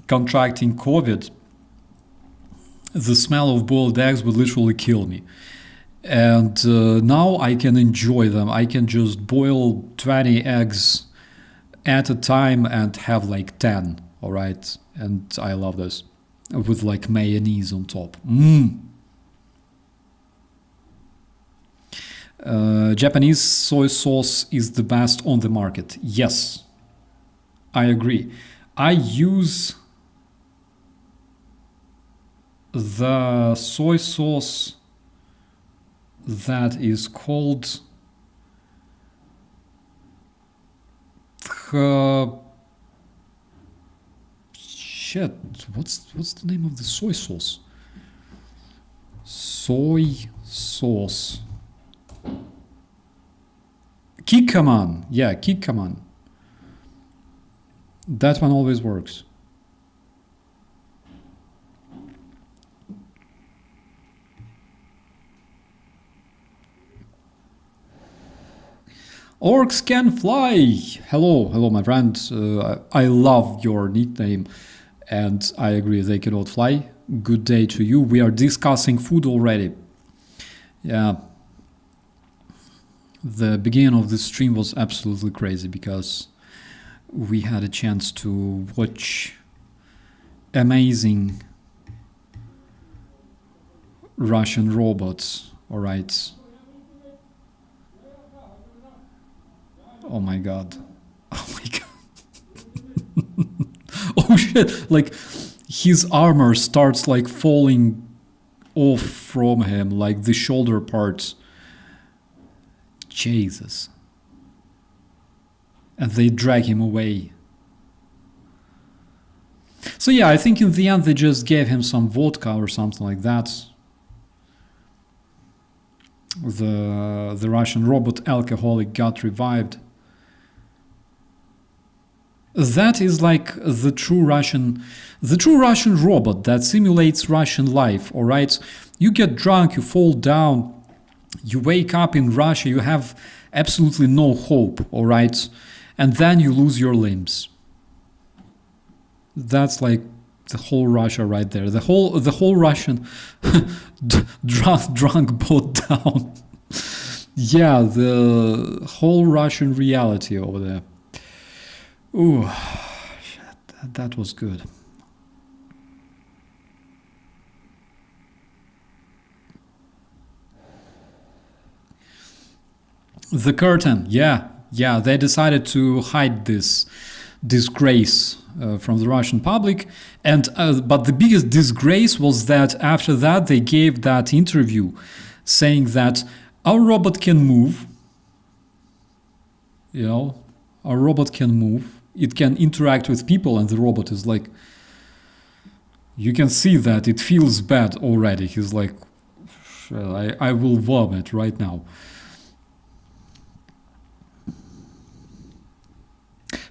contracting COVID, the smell of boiled eggs would literally kill me. And now I can enjoy them. I can just boil 20 eggs at a time and have like 10, all right? And I love this, with like mayonnaise on top. Japanese soy sauce is the best on the market. Yes, I agree. I use the soy sauce that is called what's the name of the soy sauce? Soy sauce. Kick command. Yeah, kick command. That one always works. Orcs can fly. Hello, my friend. I love your nickname, and I agree they cannot fly. Good day to you. We are discussing food already. Yeah. The beginning of this stream was absolutely crazy because we had a chance to watch amazing Russian robots. All right. Oh my god. Oh my god. Oh shit. Like his armor starts like falling off from him, like the shoulder parts. Jesus. And they drag him away. So yeah, I think in the end they just gave him some vodka or something like that. The Russian robot alcoholic got revived. That is like the true Russian robot that simulates Russian life, all right? You get drunk, you fall down, you wake up in Russia, you have absolutely no hope, all right? And then you lose your limbs. That's like the whole Russia right there. The whole Russian drunk boat down. Yeah, the whole Russian reality over there. Ooh, shit, that was good. The curtain, yeah, they decided to hide this disgrace from the Russian public, and but the biggest disgrace was that after that they gave that interview saying that our robot can move, you know, our robot can move. It can interact with people, and the robot is like, you can see that it feels bad already. He's like, I will vomit right now.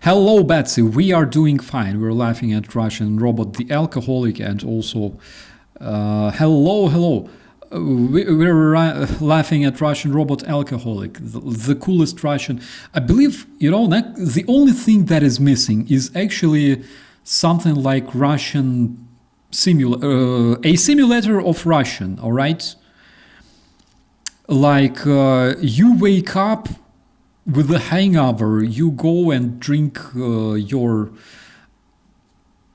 Hello, Betsy. We are doing fine. We're laughing at Russian robot, the alcoholic, and also hello. We're laughing at Russian robot alcoholic, the coolest Russian. I believe, you know, the only thing that is missing is actually something like Russian a simulator of Russian, all right? Like you wake up with a hangover, you go and drink your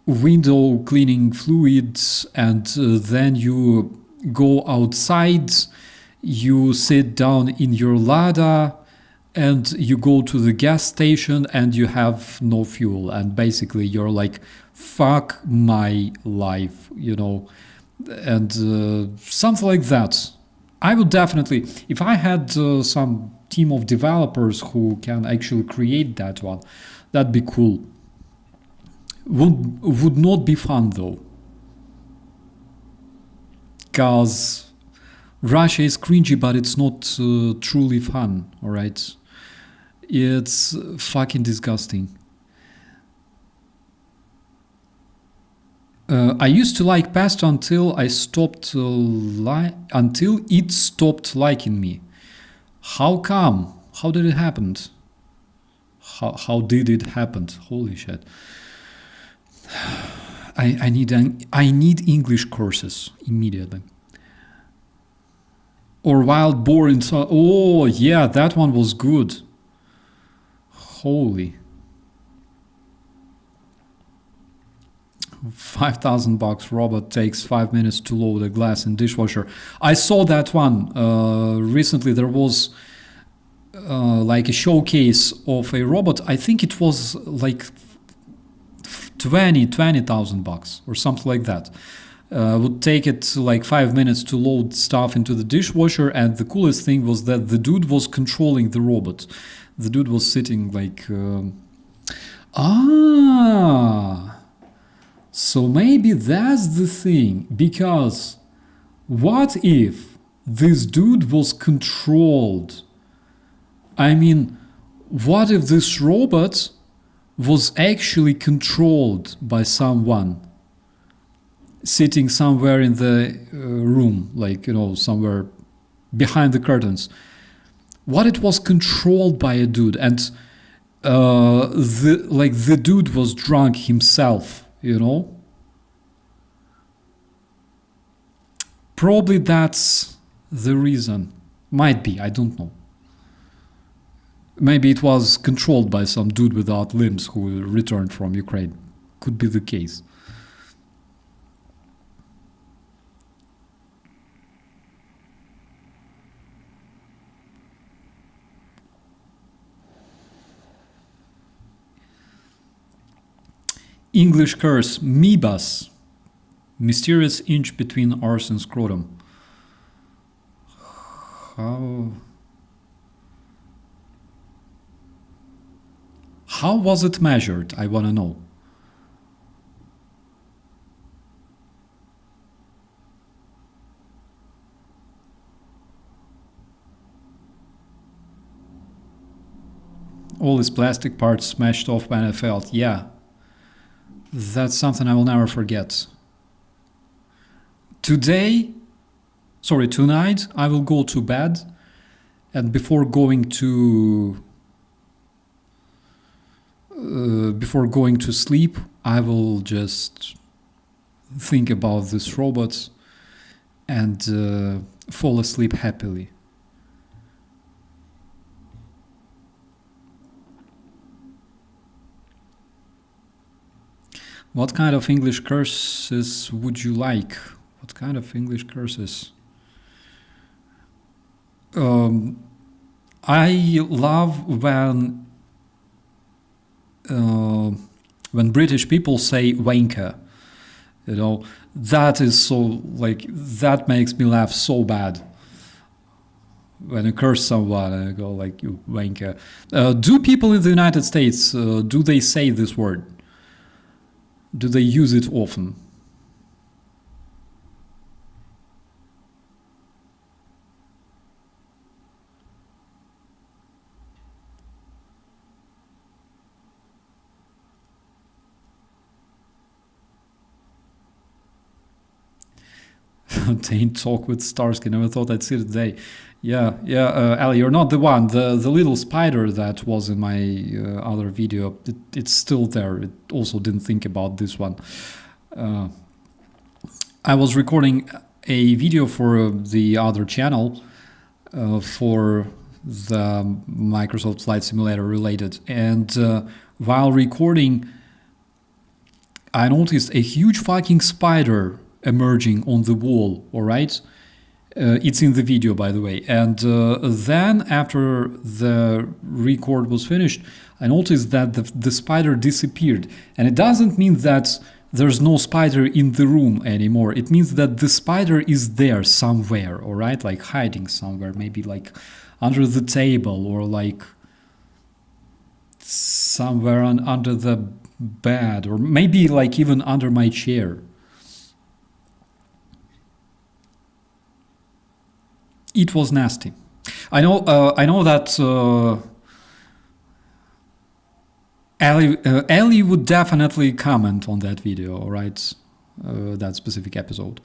window cleaning fluids, and then you go outside, you sit down in your Lada, and you go to the gas station and you have no fuel, and basically you're like, fuck my life, you know, and something like that. I would definitely, if I had some team of developers who can actually create that one, that'd be cool. Would not be fun though, because Russia is cringy, but it's not truly fun, all right? It's fucking disgusting. I used to like pasta until I stopped until it stopped liking me. How come? How did it happen? How did it happen? Holy shit! I need English courses immediately. Or wild boar in. Oh yeah, that one was good. Holy. $5,000 robot takes 5 minutes to load a glass in dishwasher. I saw that one recently. There was like a showcase of a robot. I think it was like $20,000 or something like that. Would take it like 5 minutes to load stuff into the dishwasher, and the coolest thing was that the dude was controlling the robot. The dude was sitting like so maybe that's the thing, because What if this dude was controlled? I mean, what if this robot was actually controlled by someone sitting somewhere in the room, like, somewhere behind the curtains? What it was controlled by a dude, and the dude was drunk himself, Probably that's the reason. Might be, I don't know. Maybe it was controlled by some dude without limbs who returned from Ukraine. Could be the case. English curse, Mebus. Mysterious inch between arse and scrotum. How was it measured? I want to know. All his plastic parts smashed off when I felt. Yeah, that's something I will never forget. Tonight, I will go to bed, and before going to sleep, I will just think about this robot and fall asleep happily. What kind of English curses would you like? What kind of English curses? I love when British people say wanker. That is so, that makes me laugh so bad. When I curse someone, I go like, you wanker. Do people in the United States, do they say this word? Do they use it often? Taint talk with Starsky. Never thought I'd see the day. Yeah, Ali, you're not the one. The little spider that was in my other video, it's still there. It also didn't think about this one. I was recording a video for the other channel for the Microsoft Flight Simulator related, and while recording, I noticed a huge fucking spider emerging on the wall, all right? It's in the video, by the way. And then after the record was finished, I noticed that the spider disappeared. And it doesn't mean that there's no spider in the room anymore. It means that the spider is there somewhere, all right? Like hiding somewhere, maybe like under the table or like somewhere under the bed, or maybe like even under my chair. It was nasty. I know that Ali would definitely comment on that video, all right? That specific episode.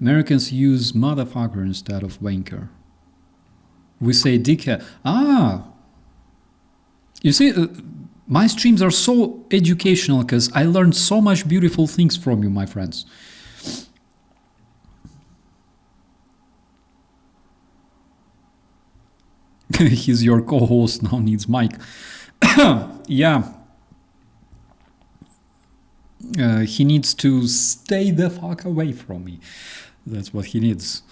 Americans use motherfucker instead of wanker. We say dickhead. You see, my streams are so educational because I learned so much beautiful things from you, my friends. He's your co-host, now needs mic. Yeah. He needs to stay the fuck away from me. That's what he needs.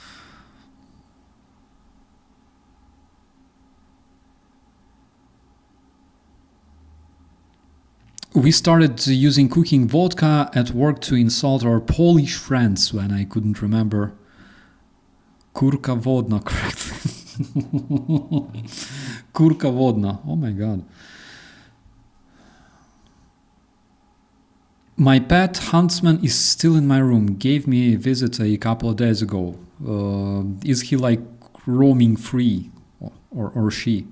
We started using cooking vodka at work to insult our Polish friends when I couldn't remember Kurka vodna, correct. Kurka vodna. Oh my god. My pet huntsman is still in my room. Gave me a visit a couple of days ago. Is he like roaming free, or she?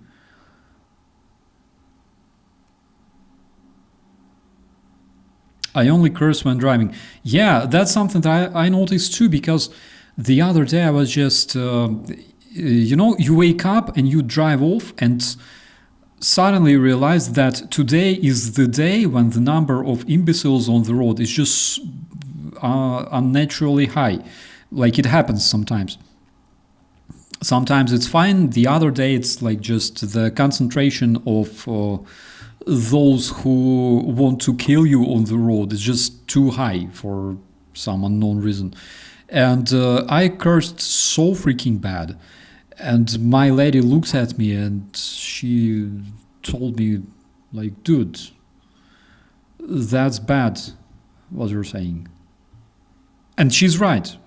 I only curse when driving. Yeah, that's something that I noticed too, because the other day I was just, you wake up and you drive off and suddenly realize that today is the day when the number of imbeciles on the road is just unnaturally high. Like it happens sometimes. Sometimes it's fine. The other day it's like just the concentration of those who want to kill you on the road is just too high for some unknown reason. And I cursed so freaking bad. And my lady looks at me and she told me, like, dude, that's bad, what you're saying. And she's right.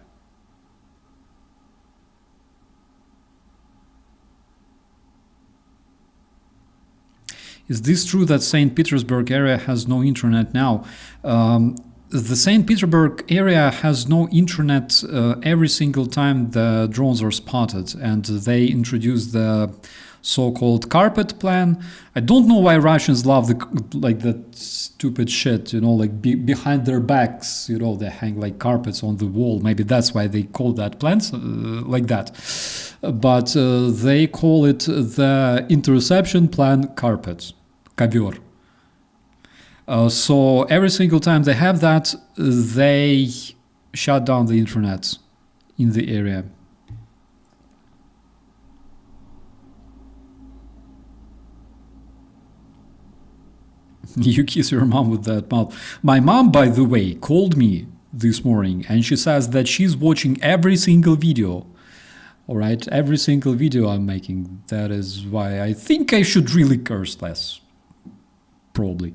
Is this true that St. Petersburg area has no internet now? The St. Petersburg area has no internet every single time the drones are spotted, and they introduce the so-called carpet plan. I don't know why Russians love that stupid shit, like behind their backs, they hang like carpets on the wall. Maybe that's why they call that plans like that. But they call it the interception plan carpet, ковер. So every single time they have that, they shut down the internet in the area. You kiss your mom with that mouth. My mom, by the way, called me this morning and she says that she's watching every single video. All right, every single video I'm making. That is why I think I should really curse less. Probably.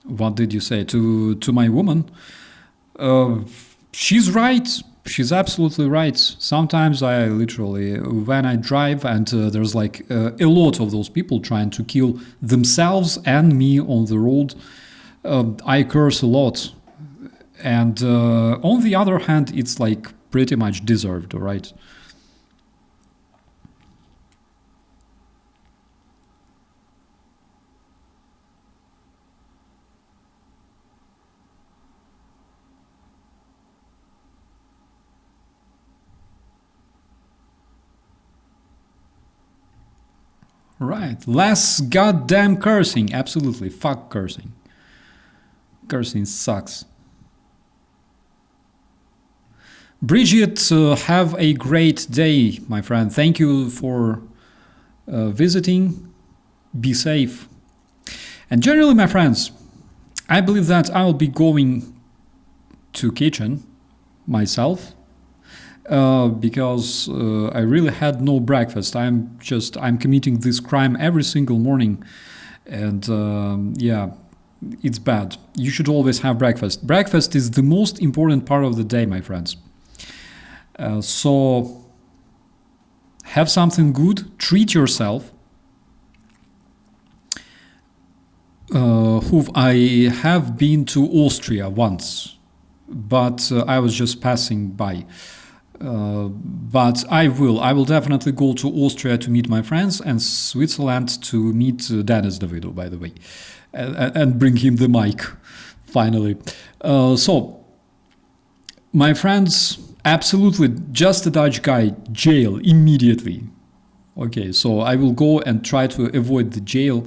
What did you say to my woman? She's right. She's absolutely right. Sometimes I literally, when I drive and there's like a lot of those people trying to kill themselves and me on the road, I curse a lot. And on the other hand, it's like pretty much deserved, all right? Right, less goddamn cursing, absolutely, fuck cursing. Cursing sucks. Bridget, have a great day, my friend. Thank you for visiting. Be safe. And generally, my friends, I believe that I will be going to kitchen myself. Because I really had no breakfast. I'm committing this crime every single morning, and yeah, it's bad. You should always have breakfast. Breakfast is the most important part of the day, my friends. So have something good, treat yourself. I have been to Austria once, but I was just passing by. But I will definitely go to Austria to meet my friends and Switzerland to meet Dennis Davido, by the way, and bring him the mic, finally. So, my friends, absolutely, just a Dutch guy, jail immediately. Okay, so I will go and try to avoid the jail.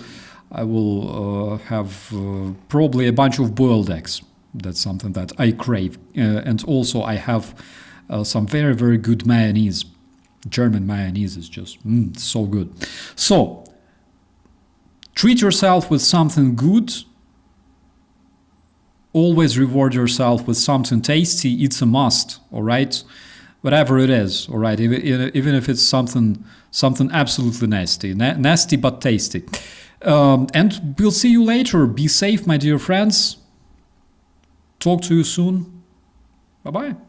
I will have probably a bunch of boiled eggs. That's something that I crave. And also I have some very, very good mayonnaise. German mayonnaise is just so good. So, treat yourself with something good. Always reward yourself with something tasty. It's a must, all right? whatever it is, all right, even if it's something absolutely nasty, nasty but tasty. And we'll see you later. Be safe, my dear friends. Talk to you soon. Bye-bye.